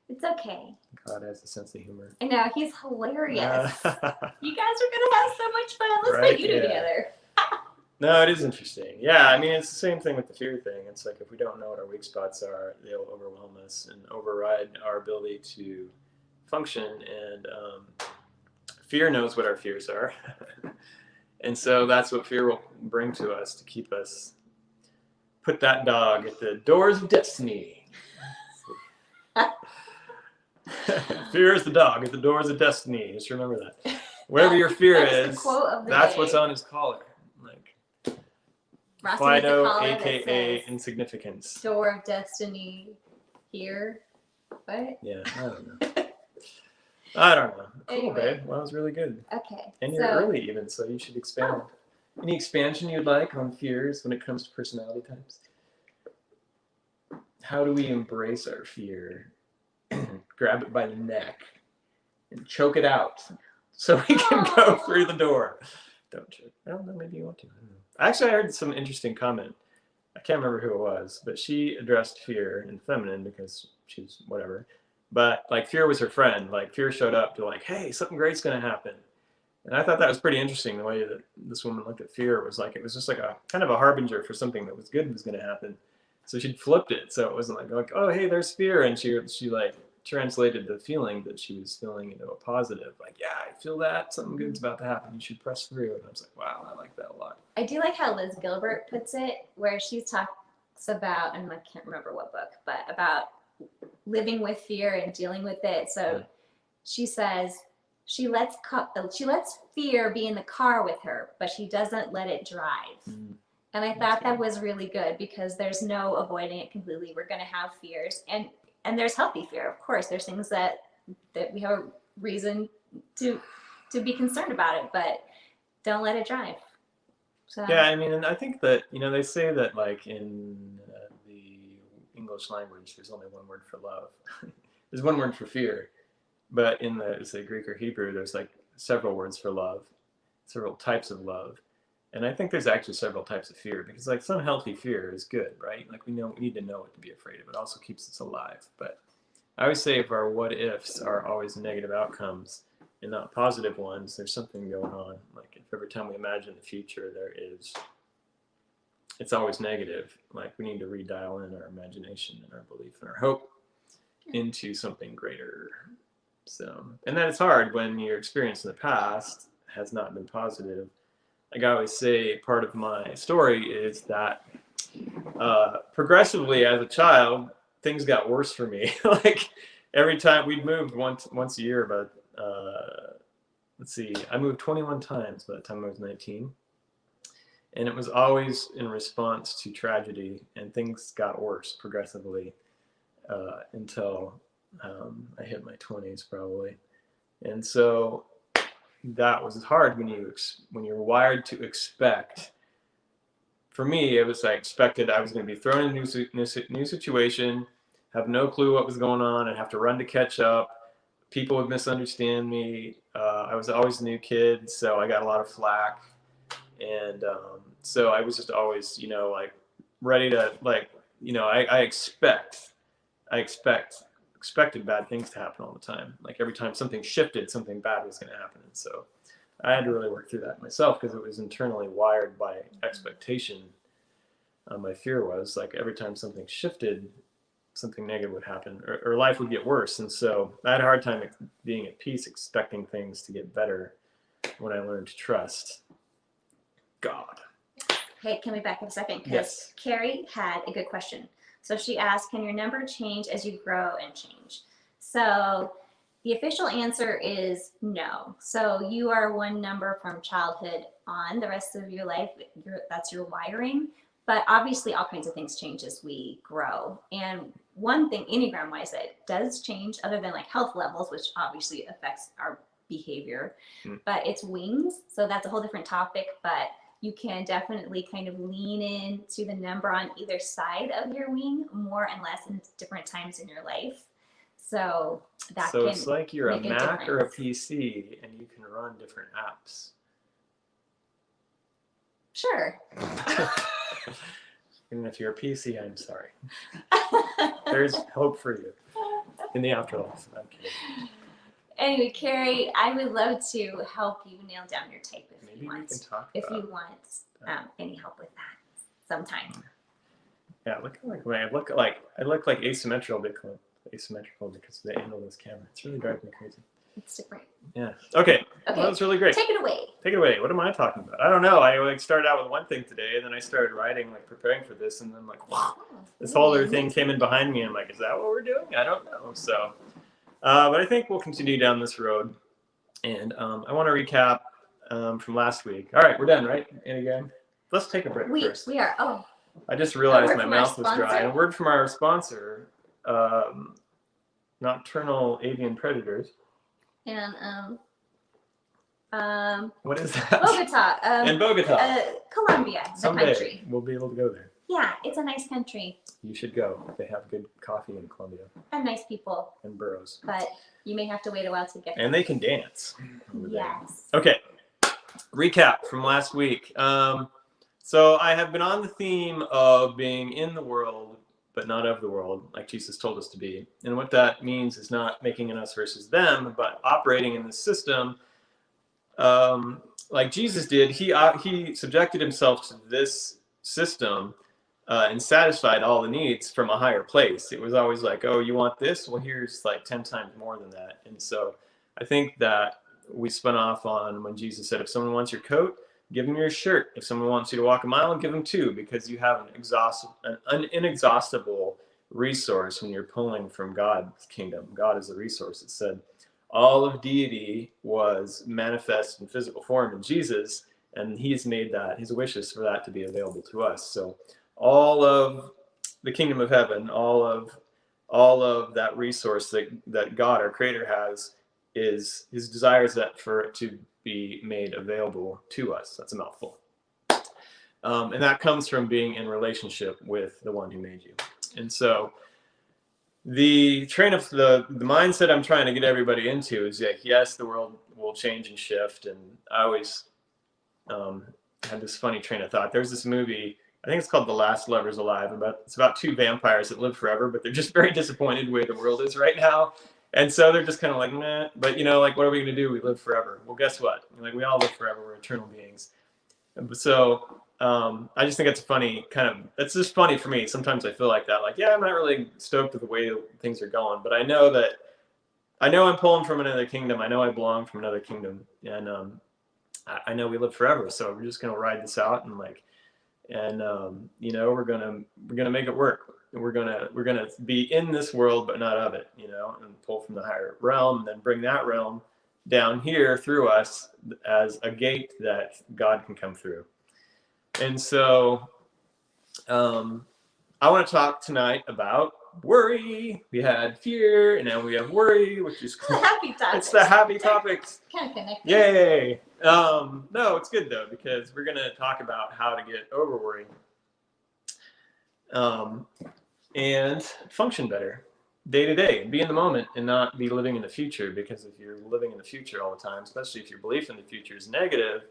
Speaker 3: It's okay.
Speaker 2: God has a sense of humor.
Speaker 3: I know, he's hilarious. You guys are going to have so much fun. Let's put you two together.
Speaker 2: No, it is interesting. Yeah, I mean, it's the same thing with the fear thing. It's like if we don't know what our weak spots are, they'll overwhelm us and override our ability to function. And fear knows what our fears are. And so that's what fear will bring to us to keep us, put that dog at the doors of destiny. Fear is the dog at the doors of destiny. Just remember that. Wherever your fear is, that's what's on his collar. Like Fido, aka insignificance.
Speaker 3: Door of destiny here. What?
Speaker 2: Yeah, I don't know. I don't know. Cool,
Speaker 3: Anyway.
Speaker 2: babe. Well, that was really good.
Speaker 3: Okay.
Speaker 2: And you're early even, so you should expand. Any expansion you'd like on fears when it comes to personality types? How do we embrace our fear? Grab it by the neck and choke it out so we can go through the door. Don't choke. I don't know, maybe you want to. I don't know. Actually, I heard some interesting comment. I can't remember who it was, but she addressed fear in feminine because she's whatever. But like fear was her friend. Like fear showed up to like, hey, something great's going to happen. And I thought that was pretty interesting, the way that this woman looked at fear. It was like, it was just like a kind of a harbinger for something that was good was going to happen. So she'd flipped it. So it wasn't like, oh, hey, there's fear. And she like translated the feeling that she was feeling into a positive. Like, yeah, I feel that. Something good's about to happen. You should press through. And I was like, wow, I like that a lot.
Speaker 3: I do like how Liz Gilbert puts it, where she talks about, and I can't remember what book, but about living with fear and dealing with it. So she says she lets fear be in the car with her, but she doesn't let it drive. And I thought that was really good, because there's no avoiding it completely. We're going to have fears, and there's healthy fear, of course. There's things that we have a reason to be concerned about it, but don't let it drive. So.
Speaker 2: Yeah, I mean, and I think that, they say that like in the English language, there's only one word for love. There's one word for fear, but in the Greek or Hebrew, there's like several words for love, several types of love. And I think there's actually several types of fear, because like some healthy fear is good, right? Like we need to know what to be afraid of. It also keeps us alive. But I always say if our what ifs are always negative outcomes and not positive ones, there's something going on. Like if every time we imagine the future, it's always negative. Like we need to redial in our imagination and our belief and our hope into something greater. So, and that it's hard when your experience in the past has not been positive. Like I always say, part of my story is that progressively as a child, things got worse for me. Like every time we'd moved once a year, but let's see, I moved 21 times by the time I was 19. And it was always in response to tragedy, and things got worse progressively until I hit my 20s probably. And so that was hard when you're wired to expect. For me, it was I expected I was going to be thrown in a new situation, have no clue what was going on, and have to run to catch up. People would misunderstand me. I was always a new kid, so I got a lot of flack. And so I was just always, like ready to I expected bad things to happen all the time. Like every time something shifted, something bad was going to happen. And so I had to really work through that myself, because it was internally wired by expectation. My fear was like every time something shifted, something negative would happen, or life would get worse. And so I had a hard time being at peace, expecting things to get better when I learned to trust God.
Speaker 3: Hey, can we back up a second? Because
Speaker 2: Yes.
Speaker 3: Carrie had a good question. So she asked, can your number change as you grow and change? So the official answer is no. So you are one number from childhood on. The rest of your life, that's your wiring. But obviously all kinds of things change as we grow. And one thing Enneagram wise that does change, other than like health levels, which obviously affects our behavior, but it's wings. So that's a whole different topic. But you can definitely kind of lean into the number on either side of your wing more and less in different times in your life. So
Speaker 2: It's like you're a Mac
Speaker 3: difference.
Speaker 2: or a PC, and you can run different apps.
Speaker 3: Sure.
Speaker 2: Even if you're a PC, I'm sorry. There's hope for you in the afterlife. I'm kidding.
Speaker 3: Anyway, Carrie, I would love to help you nail down your type if you want. If you want any help with that sometime.
Speaker 2: Yeah, I look like asymmetrical because they angle this camera. It's really driving me crazy.
Speaker 3: It's different.
Speaker 2: Yeah. Okay. Well, that's really great.
Speaker 3: Take it away.
Speaker 2: Take it away. What am I talking about? I don't know. I started out with one thing today, and then I started writing, preparing for this, and then wow, this whole other thing came in behind me. And I'm like, is that what we're doing? I don't know. So, but I think we'll continue down this road. And I want to recap from last week. All right, we're done, right? Enneagram. Let's take a break first.
Speaker 3: We are. Oh.
Speaker 2: I just realized my mouth was dry. And a word from our sponsor, Nocturnal Avian Predators.
Speaker 3: And
Speaker 2: what is that?
Speaker 3: Bogota.
Speaker 2: And Bogota.
Speaker 3: Colombia,
Speaker 2: Someday
Speaker 3: country.
Speaker 2: We'll be able to go there.
Speaker 3: Yeah, it's a nice country.
Speaker 2: You should go. They have good coffee in Colombia.
Speaker 3: And nice people.
Speaker 2: And burros.
Speaker 3: But you may have to wait a while to get there.
Speaker 2: And they can dance.
Speaker 3: Yes.
Speaker 2: Okay. Recap from last week. So I have been on the theme of being in the world, but not of the world, like Jesus told us to be. And what that means is not making an us versus them, but operating in the system like Jesus did. He subjected himself to this system and satisfied all the needs from a higher place. It was always like, oh, you want this? Well, here's 10 times more than that. And so I think that we spun off on when Jesus said, if someone wants your coat, give them your shirt. If someone wants you to walk a mile, give them 2, because you have an inexhaustible resource when you're pulling from God's kingdom. God is the resource. It said all of deity was manifest in physical form in Jesus, and he's made that his wishes for that to be available to us. So all of the kingdom of heaven, all of that resource that God, our creator, has, is his desires that for it to be made available to us. That's a mouthful. And that comes from being in relationship with the one who made you. And so the train of the mindset I'm trying to get everybody into is that, yes, the world will change and shift. And I always had this funny train of thought. There's this movie, I think it's called The Last Lovers Alive. It's about two vampires that live forever, but they're just very disappointed the way the world is right now. And so they're just kind of like, meh. But, like, what are we going to do? We live forever. Well, guess what? Like, we all live forever. We're eternal beings. So I just think it's funny, it's just funny for me. Sometimes I feel like that. Like, yeah, I'm not really stoked with the way things are going, but I know I'm pulling from another kingdom. I know I belong from another kingdom. And I know we live forever. So we're just going to ride this out and we're gonna make it work. We're gonna be in this world, but not of it, and pull from the higher realm, and then bring that realm down here through us as a gate that God can come through. And so, I want to talk tonight about worry. We had fear, and now we have worry, which is
Speaker 3: the happy topics.
Speaker 2: It's the happy topics.
Speaker 3: Kind of connected.
Speaker 2: Yay! No, it's good though, because we're going to talk about how to get over worry and function better day to day, be in the moment and not be living in the future. Because if you're living in the future all the time, especially if your belief in the future is negative,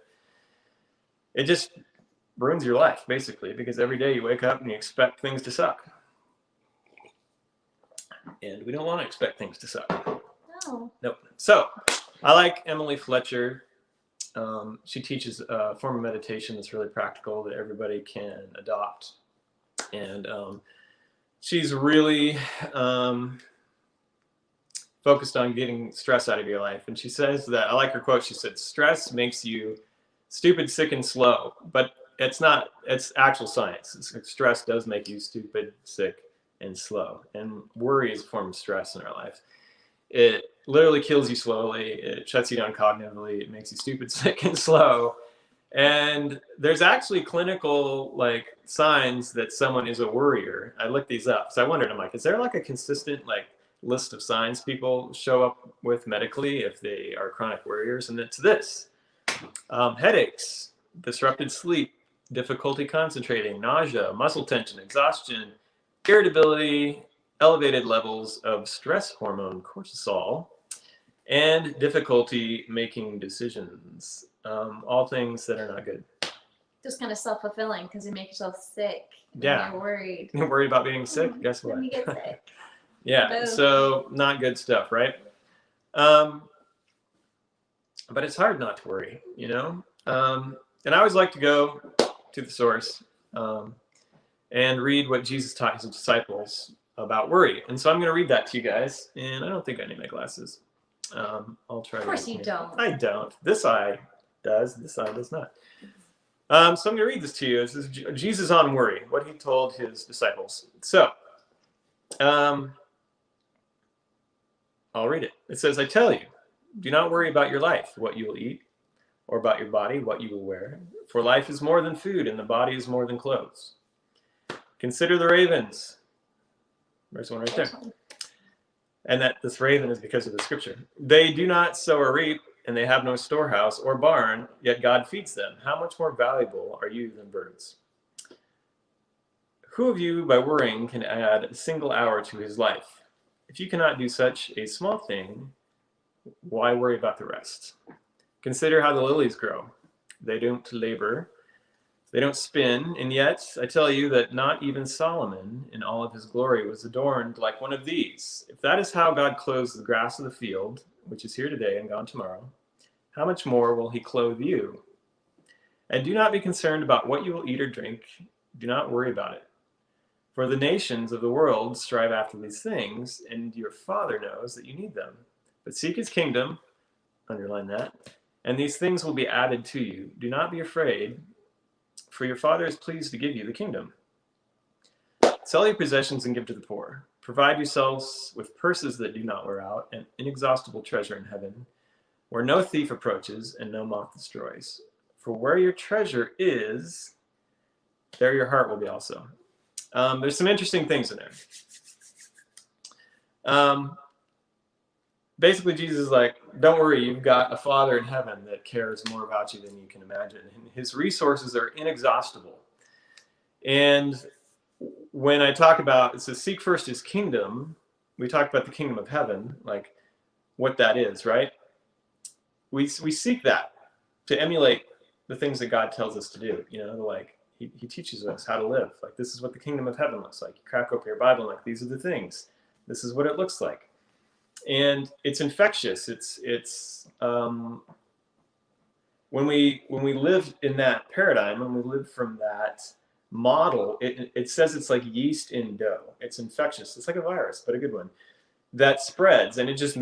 Speaker 2: it just ruins your life basically, because every day you wake up and you expect things to suck. And we don't want to expect things to suck.
Speaker 3: No.
Speaker 2: Nope. So I like Emily Fletcher. She teaches a form of meditation that's really practical that everybody can adopt. And she's really focused on getting stress out of your life. And she says that, I like her quote, she said, stress makes you stupid, sick, and slow. But it's actual science. Stress does make you stupid, sick, and slow. And worry is a form of stress in our life. It literally kills you slowly. It shuts you down cognitively. It makes you stupid, sick, and slow. And there's actually clinical signs that someone is a worrier. I looked these up. So I wondered, I'm like, is there a consistent list of signs people show up with medically if they are chronic worriers? And it's this: headaches, disrupted sleep, difficulty concentrating, nausea, muscle tension, exhaustion, irritability, elevated levels of stress hormone cortisol, and difficulty making decisions. All things that are not good.
Speaker 3: Just kind of self-fulfilling, because you make yourself sick.
Speaker 2: Yeah.
Speaker 3: You're worried.
Speaker 2: You're worried about being sick? Guess what?
Speaker 3: Then you get sick.
Speaker 2: Yeah.
Speaker 3: Boom.
Speaker 2: So not good stuff, right? But it's hard not to worry, And I always like to go to the source and read what Jesus taught his disciples about worry. And so I'm going to read that to you guys. And I don't think I need my glasses. I'll try.
Speaker 3: Of course you don't.
Speaker 2: I don't. This eye does. This eye does not. So I'm going to read this to you. This is Jesus on worry, what he told his disciples. So I'll read it. It says, I tell you, do not worry about your life, what you will eat, or about your body, what you will wear. For life is more than food, and the body is more than clothes. Consider the ravens. There's one right there. And that this raven is because of the scripture. They do not sow or reap, and they have no storehouse or barn, yet God feeds them. How much more valuable are you than birds? Who of you, by worrying, can add a single hour to his life? If you cannot do such a small thing, why worry about the rest? Consider how the lilies grow. They don't labor, they don't spin, and yet I tell you that not even Solomon in all of his glory was adorned like one of these. If that is how God clothes the grass of the field, which is here today and gone tomorrow, how much more will he clothe you? And do not be concerned about what you will eat or drink. Do not worry about it. For the nations of the world strive after these things, and your Father knows that you need them. But seek his kingdom, underline that, and these things will be added to you. Do not be afraid, for your Father is pleased to give you the kingdom. Sell your possessions and give to the poor. Provide yourselves with purses that do not wear out, an inexhaustible treasure in heaven, where no thief approaches and no moth destroys. For where your treasure is, there your heart will be also. There's some interesting things in there. Basically, Jesus is like, don't worry, you've got a Father in heaven that cares more about you than you can imagine. And his resources are inexhaustible. And when I talk about, it says, seek first his kingdom, we talk about the kingdom of heaven, like what that is, right? We seek that to emulate the things that God tells us to do. Like he teaches us how to live. Like, this is what the kingdom of heaven looks like. You crack open your Bible, and like, these are the things. This is what it looks like. And it's infectious. It's when we live in that paradigm, when we live from that model, it says it's like yeast in dough. It's infectious. It's like a virus, but a good one that spreads, and it just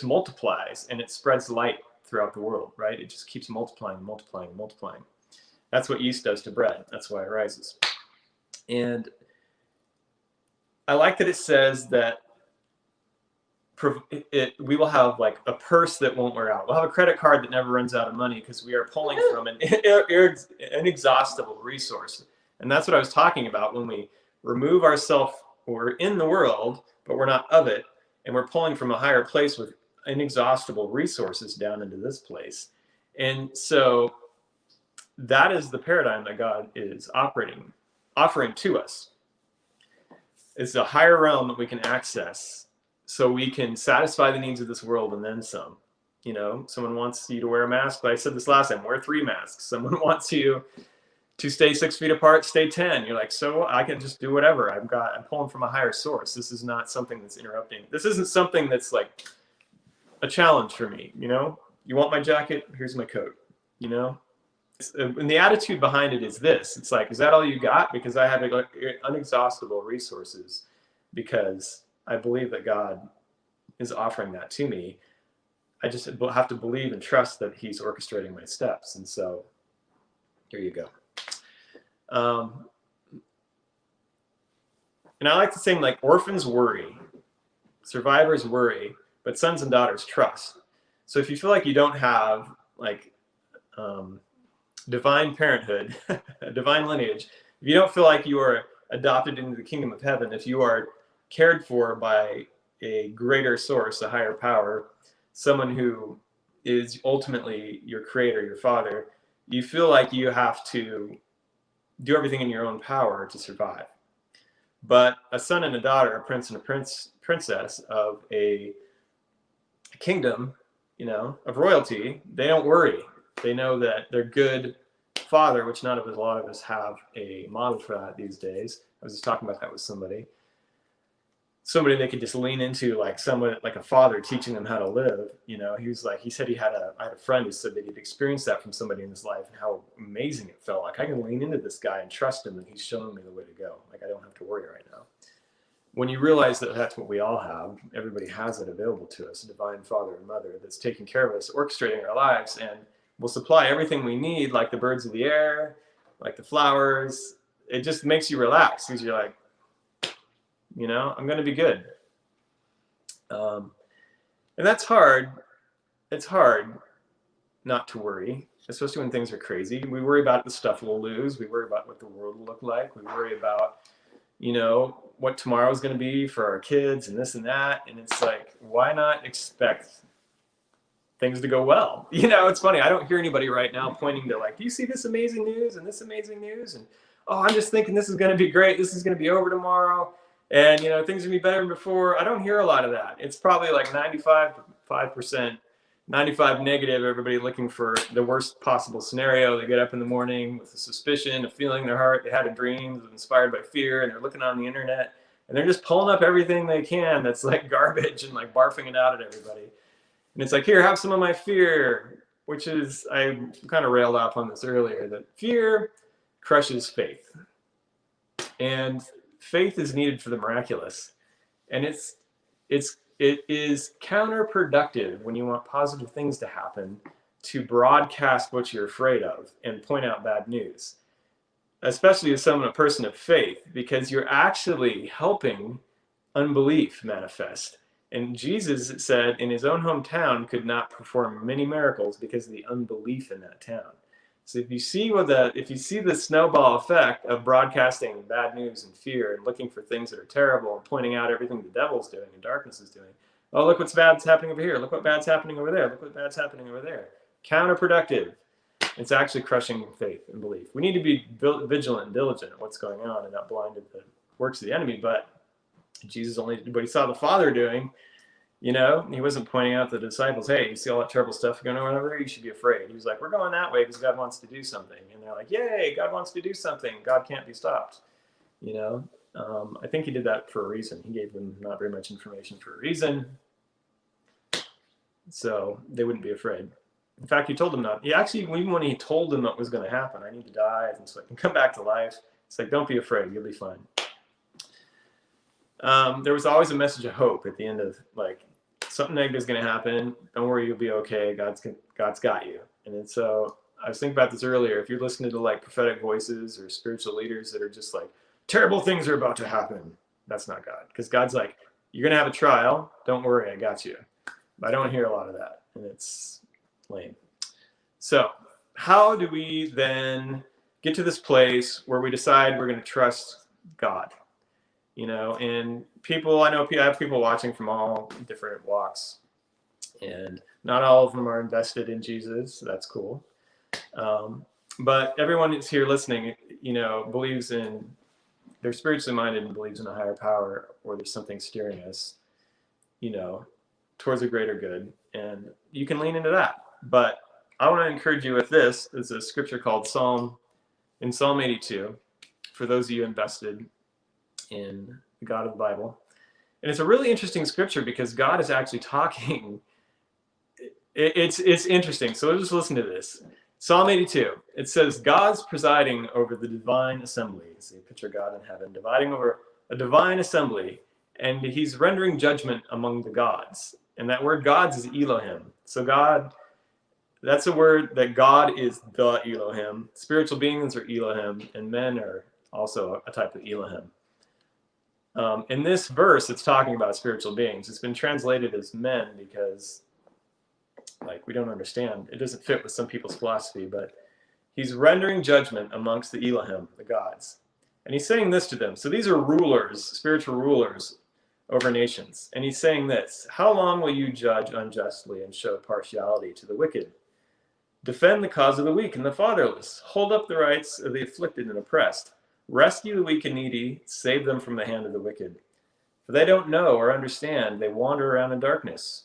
Speaker 2: multiplies, and it spreads light throughout the world, right? It just keeps multiplying, multiplying, multiplying. That's what yeast does to bread. That's why it rises. And I like that it says that we will have like a purse that won't wear out. We'll have a credit card that never runs out of money because we are pulling from an inexhaustible resource. And that's what I was talking about when we remove ourselves. We're in the world, but we're not of it. And we're pulling from a higher place with inexhaustible resources down into this place. And so that is the paradigm that God is offering to us. It's a higher realm that we can access so we can satisfy the needs of this world and then some. Someone wants you to wear a mask, but I said this last time, wear 3 masks. Someone wants you to stay 6 feet apart, stay 10. You're like, so I can just do whatever. I'm pulling from a higher source. This is not something that's interrupting. This isn't something that's like a challenge for me. You want my jacket? Here's my coat. And the attitude behind it is this. It's like, is that all you got? Because I have inexhaustible resources, because I believe that God is offering that to me. I just have to believe and trust that he's orchestrating my steps. And so here you go. And I like to sing, like, orphans worry, survivors worry, but sons and daughters trust. So if you feel like you don't have like divine parenthood, divine lineage, if you don't feel like you are adopted into the kingdom of heaven, if you are cared for by a greater source, a higher power, someone who is ultimately your creator, your father, you feel like you have to do everything in your own power to survive. But a son and a daughter, a prince and a princess of a kingdom, of royalty, they don't worry. They know that their good father, which a lot of us have a model for that these days. I was just talking about that with somebody they could just lean into, like someone like a father teaching them how to live. He said I had a friend who said that he'd experienced that from somebody in his life, and how amazing it felt. Like, I can lean into this guy and trust him, and he's showing me the way to go. Like, I don't have to worry right now. When you realize that that's what we all have, everybody has it available to us, a divine father and mother that's taking care of us, orchestrating our lives, and will supply everything we need, like the birds of the air, like the flowers. It just makes you relax, because you're like, I'm going to be good. And that's hard. It's hard not to worry, especially when things are crazy. We worry about the stuff we'll lose. We worry about what the world will look like. We worry about, what tomorrow is going to be for our kids and this and that. And it's like, why not expect things to go well? It's funny. I don't hear anybody right now pointing to, like, do you see this amazing news and this amazing news? And, oh, I'm just thinking this is going to be great. This is going to be over tomorrow. And, things are going to be better than before. I don't hear a lot of that. It's probably like 95% negative. Everybody looking for the worst possible scenario. They get up in the morning with a suspicion, a feeling in their heart. They had a dream inspired by fear, and they're looking on the internet, and they're just pulling up everything they can that's like garbage and like barfing it out at everybody. And it's like, here, have some of my fear, which is, I kind of railed off on this earlier, that fear crushes faith. And faith is needed for the miraculous. And it is counterproductive when you want positive things to happen to broadcast what you're afraid of and point out bad news, especially as a person of faith, because you're actually helping unbelief manifest. And Jesus, it said, in his own hometown could not perform many miracles because of the unbelief in that town. So if you see the snowball effect of broadcasting bad news and fear and looking for things that are terrible and pointing out everything the devil's doing and darkness is doing, oh, look what's bad's happening over here. Look what bad's happening over there. Look what bad's happening over there. Counterproductive. It's actually crushing faith and belief. We need to be vigilant and diligent at what's going on and not blind to the works of the enemy. But Jesus only did what he saw the Father doing. You know, he wasn't pointing out to the disciples, hey, you see all that terrible stuff going on over there? You should be afraid. He was like, we're going that way because God wants to do something. And they're like, yay, God wants to do something. God can't be stopped. You know, I think he did that for a reason. He gave them not very much information for a reason, so they wouldn't be afraid. In fact, he told them not. He actually, even when he told them what was going to happen, I need to die and so I can come back to life. It's like, don't be afraid. You'll be fine. There was always a message of hope at the end of, like, something negative is going to happen. Don't worry, you'll be okay. God's got you. And then, so I was thinking about this earlier. If you're listening to like prophetic voices or spiritual leaders that are just like, terrible things are about to happen, that's not God. Because God's like, you're going to have a trial. Don't worry, I got you. But I don't hear a lot of that. And it's lame. So how do we then get to this place where we decide we're going to trust God? You know, and people, I have people watching from all different walks, and not all of them are invested in Jesus. So that's cool. But everyone that's here listening, you know, believes in, they're spiritually minded and believes in a higher power, or there's something steering us, you know, towards a greater good. And you can lean into that. But I want to encourage you with this. It's a scripture called Psalm 82, for those of you invested in the God of the Bible. And it's a really interesting scripture because God is actually talking. It's interesting. So let's just listen to this. Psalm 82. It says, God's presiding over the divine assembly. So you picture God in heaven, dividing over a divine assembly, and he's rendering judgment among the gods. And that word gods is Elohim. So God, that's a word that God is the Elohim. Spiritual beings are Elohim, and men are also a type of Elohim. In this verse, it's talking about spiritual beings. It's been translated as men because, like, we don't understand. It doesn't fit with some people's philosophy, but he's rendering judgment amongst the Elohim, the gods. And he's saying this to them. So these are rulers, spiritual rulers over nations. And he's saying this: how long will you judge unjustly and show partiality to the wicked? Defend the cause of the weak and the fatherless. Hold up the rights of the afflicted and oppressed. Rescue the weak and needy. Save them from the hand of the wicked. For they don't know or understand. They wander around in darkness.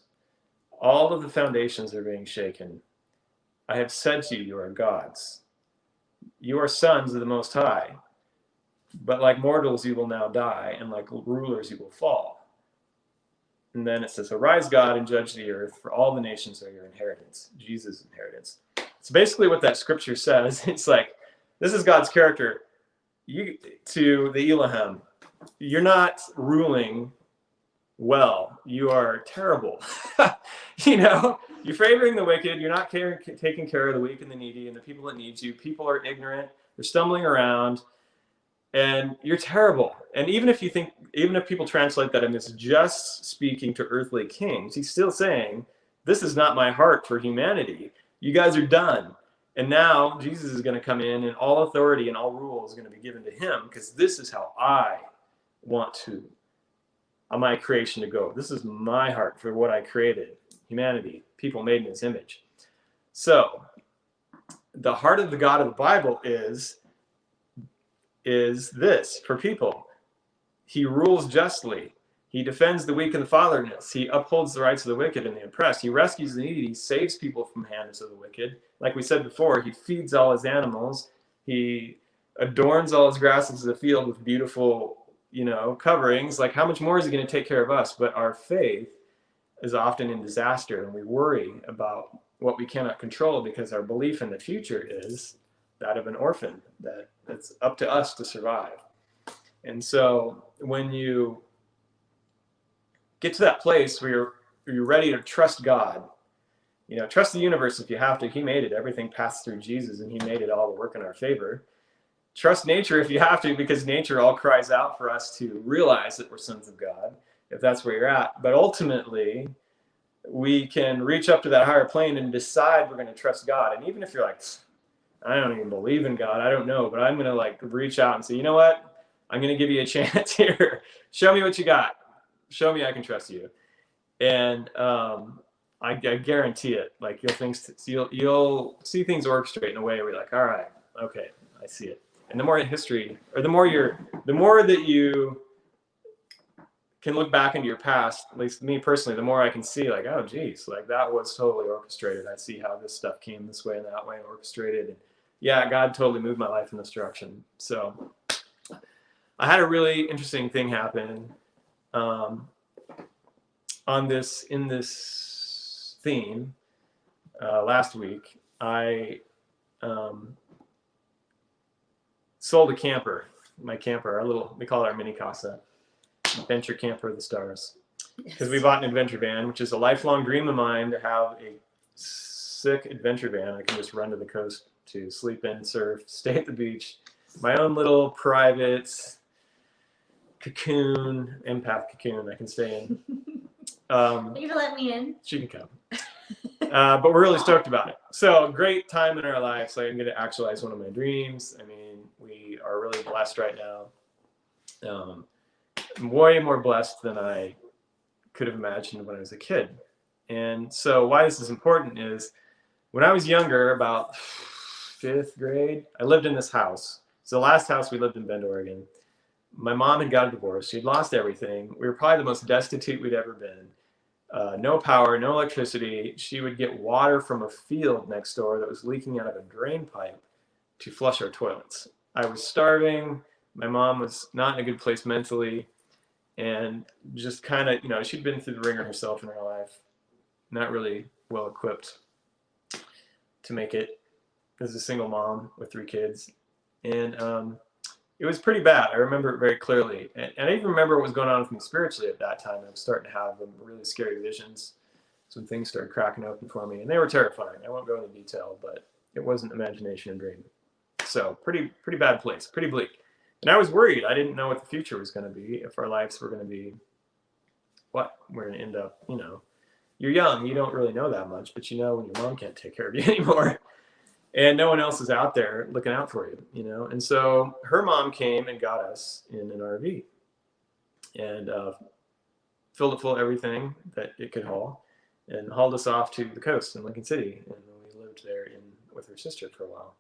Speaker 2: All of the foundations are being shaken. I have said to you, you are gods. You are sons of the Most High. But like mortals you will now die, and like rulers you will fall. And then it says, arise, God, and judge the earth, for all the nations are your inheritance, Jesus' inheritance. So basically what that scripture says, it's like, this is God's character. You, to the Elohim, you're not ruling well. You are terrible. You know, you're favoring the wicked. You're not taking care of the weak and the needy and the people that need you. People are ignorant. They're stumbling around. And you're terrible. And even if people translate that as just speaking to earthly kings, he's still saying, this is not my heart for humanity. You guys are done. And now Jesus is going to come in, and all authority and all rule is going to be given to him, because this is how I want my creation to go. This is my heart for what I created, humanity, people made in his image. So the heart of the God of the Bible is this for people. He rules justly. He defends the weak and the fatherless. He upholds the rights of the wicked and the oppressed. He rescues the needy. He saves people from the hands of the wicked. Like we said before, he feeds all his animals. He adorns all his grasses of the field with beautiful, you know, coverings. Like, how much more is he going to take care of us? But our faith is often in disaster, and we worry about what we cannot control because our belief in the future is that of an orphan, that it's up to us to survive. And so when you get to that place where you're ready to trust God, you know, trust the universe if you have to. He made it. Everything passed through Jesus, and he made it all to work in our favor. Trust nature if you have to, because nature all cries out for us to realize that we're sons of God, if that's where you're at. But ultimately, we can reach up to that higher plane and decide we're going to trust God. And even if you're like, I don't even believe in God, I don't know, but I'm going to like reach out and say, you know what? I'm going to give you a chance here. Show me what you got. Show me I can trust you. And I guarantee it. Like you'll see things orchestrate in a way where you're like, all right, okay, I see it. And the more history, or the more that you can look back into your past, at least me personally, the more I can see like, oh geez, like that was totally orchestrated. I see how this stuff came this way and that way and orchestrated. And yeah, God totally moved my life in this direction. So I had a really interesting thing happen in this theme last week. I sold a camper, my camper, we call it our mini casa, adventure camper of the stars. Because we bought an adventure van, which is a lifelong dream of mine, to have a sick adventure van I can just run to the coast to sleep in, surf, stay at the beach. My own little private cocoon, empath cocoon I can stay in.
Speaker 3: You can let me in.
Speaker 2: She can come. But we're really stoked about it. So great time in our lives. Like I'm going to actualize one of my dreams. I mean, we are really blessed right now. Way more blessed than I could have imagined when I was a kid. And so why this is important is when I was younger, about 5th grade, I lived in this house. So the last house we lived in Bend, Oregon. My mom had got a divorce. She'd lost everything. We were probably the most destitute we'd ever been. No power, no electricity. She would get water from a field next door that was leaking out of a drain pipe to flush our toilets. I was starving. My mom was not in a good place mentally. And just kind of, she'd been through the ringer herself in her life. Not really well equipped to make it as a single mom with 3 kids. And it was pretty bad. I remember it very clearly. And I even remember what was going on with me spiritually at that time. I was starting to have really scary visions. Some things started cracking open for me. And they were terrifying. I won't go into detail, but it wasn't imagination and dream. So pretty bad place, pretty bleak. And I was worried. I didn't know what the future was going to be, if our lives were going to be what we're going to end up, You're young. You don't really know that much, but when your mom can't take care of you anymore. And no one else is out there looking out for you, And so her mom came and got us in an RV and filled it full of everything that it could haul and hauled us off to the coast in Lincoln City. And we lived there with her sister for a while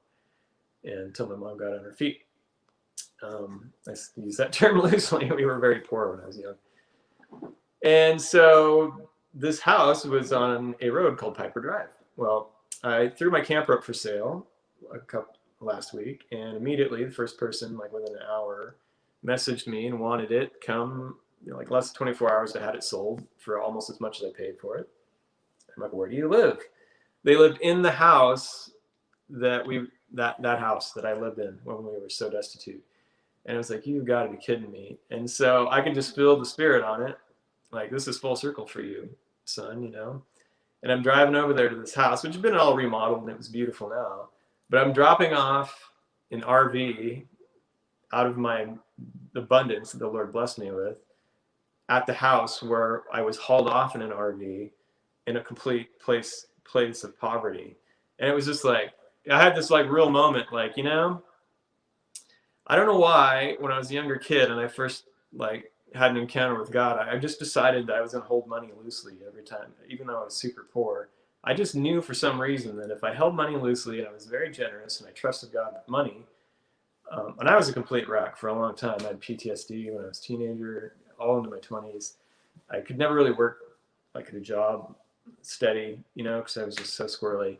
Speaker 2: until my mom got on her feet. I use that term loosely. We were very poor when I was young. And so this house was on a road called Piper Drive. Well, I threw my camper up for sale last week, and immediately the first person, like within an hour, messaged me and wanted it. Come, like less than 24 hours, I had it sold for almost as much as I paid for it. I'm like, where do you live? They lived in the house that house that I lived in when we were so destitute. And I was like, you've got to be kidding me. And so I could just feel the spirit on it. Like, this is full circle for you, son, And I'm driving over there to this house, which has been all remodeled and it was beautiful now. But I'm dropping off an RV out of my abundance that the Lord blessed me with at the house where I was hauled off in an RV in a complete place of poverty. And it was just like, I had this like real moment, like, I don't know why when I was a younger kid and I first had an encounter with God, I just decided that I was going to hold money loosely every time, even though I was super poor. I just knew for some reason that if I held money loosely and I was very generous and I trusted God with money, and I was a complete wreck for a long time. I had PTSD when I was a teenager, all into my 20s. I could never really work at a job steady, because I was just so squirrely.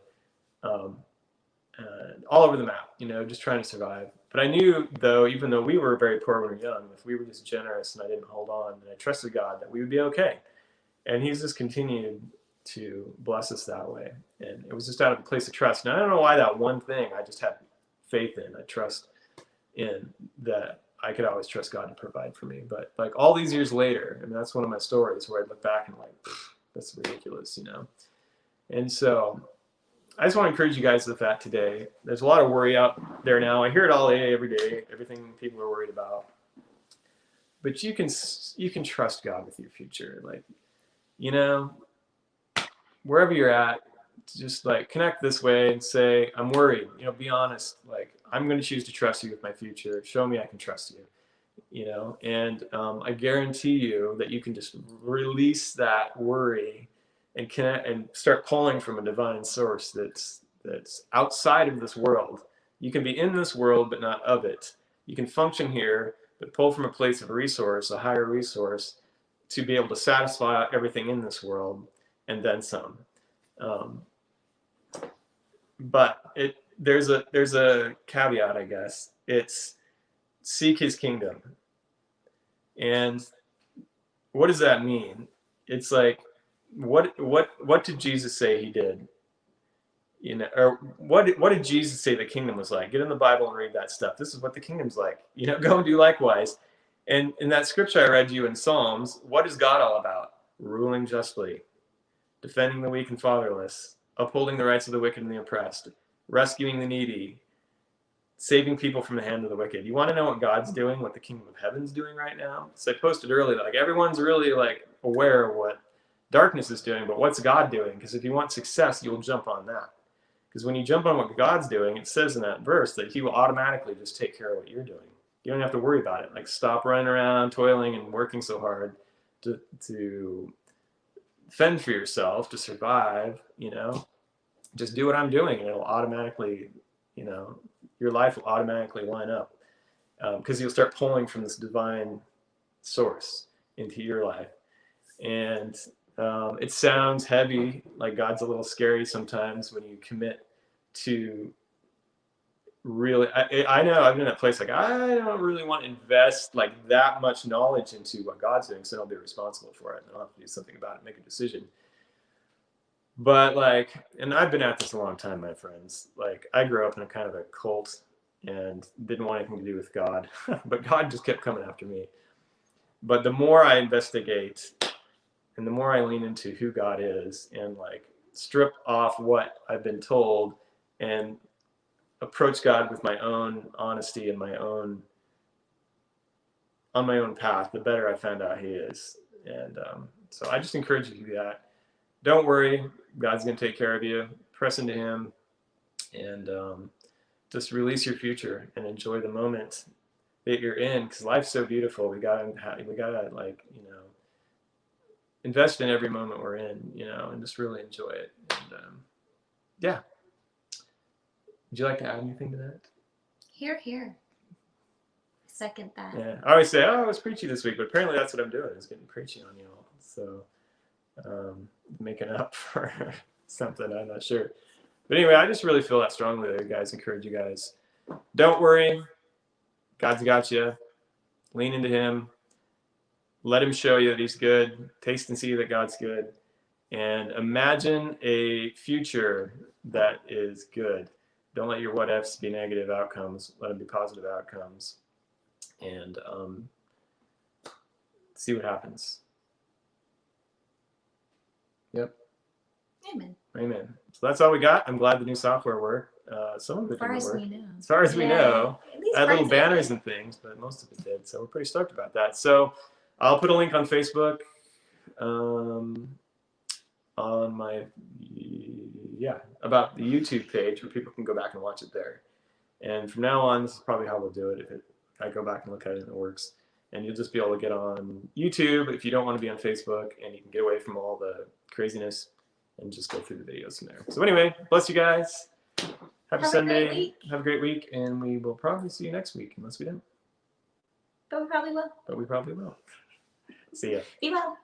Speaker 2: All over the map, just trying to survive. But I knew, though, even though we were very poor when we were young, if we were just generous and I didn't hold on and I trusted God, that we would be okay. And He's just continued to bless us that way. And it was just out of a place of trust. And I don't know why that one thing I just had faith in, I trust in, that I could always trust God to provide for me. But all these years later, that's one of my stories where I look back and that's ridiculous, And so I just want to encourage you guys with that today. There's a lot of worry out there now. I hear it all day, every day, everything people are worried about. But you can trust God with your future. Wherever you're at, just connect this way and say, I'm worried. Be honest. I'm going to choose to trust you with my future. Show me I can trust you. And I guarantee you that you can just release that worry and connect and start pulling from a divine source that's outside of this world. You can be in this world, but not of it. You can function here, but pull from a place of resource, a higher resource, to be able to satisfy everything in this world and then some. But there's a caveat, I guess. It's seek his kingdom. And what does that mean? It's like, what did Jesus say he did? You know, or what did Jesus say the kingdom was like? Get in the Bible and read that stuff. This is what the kingdom's like. You know, go and do likewise. And in that scripture I read to you in Psalms, what is God all about? Ruling justly, defending the weak and fatherless, upholding the rights of the wicked and the oppressed, rescuing the needy, saving people from the hand of the wicked. You want to know what God's doing, what the kingdom of heaven's doing right now? So I posted earlier, like everyone's really like aware of what darkness is doing, but what's God doing? Because if you want success, you'll jump on that. Because when you jump on what God's doing, it says in that verse that he will automatically just take care of what you're doing. You don't have to worry about it. Like stop running around, toiling and working so hard to fend for yourself, to survive, you know. Just do what I'm doing and it'll automatically, you know, your life will automatically line up. Because you'll start pulling from this divine source into your life. And it sounds heavy, like God's a little scary sometimes when you commit to really, I know I've been in that place, like I don't really want to invest like that much knowledge into what God's doing, so I'll be responsible for it and I'll have to do something about it, make a decision. But like, and I've been at this a long time, my friends. Like I grew up in a kind of a cult and didn't want anything to do with God, but God just kept coming after me. But the more I investigate and the more I lean into who God is and like strip off what I've been told and approach God with my own honesty and on my own path, the better I found out he is. And so I just encourage you to do that. Don't worry, God's going to take care of you. Press into him and just release your future and enjoy the moment that you're in, because life's so beautiful. We gotta like, you know, invest in every moment we're in, you know, and just really enjoy it. And yeah. Would you like to add anything to that?
Speaker 3: Here. Second that.
Speaker 2: Yeah. I always say, oh, I was preachy this week, but apparently that's what I'm doing, is getting preachy on you all. So making up for something, I'm not sure. But anyway, I just really feel that strongly there, guys. Encourage you guys. Don't worry. God's got you. Lean into him. Let him show you that he's good. Taste and see that God's good. And imagine a future that is good. Don't let your what ifs be negative outcomes. Let them be positive outcomes. And see what happens. Yep.
Speaker 3: Amen.
Speaker 2: Amen. So that's all we got. I'm glad the new software worked. Some of it didn't work.
Speaker 3: As far as we know.
Speaker 2: I had little banners and things, but most of it did. So we're pretty stoked about that. So I'll put a link on Facebook on my, about the YouTube page where people can go back and watch it there. And from now on, this is probably how we'll do it if I go back and look at it and it works. And you'll just be able to get on YouTube if you don't want to be on Facebook, and you can get away from all the craziness and just go through the videos from there. So anyway, bless you guys. Happy Sunday. Have a great week. And we will probably see you next week, unless we don't.
Speaker 3: But we probably will.
Speaker 2: But we probably will. See ya.
Speaker 3: Be well.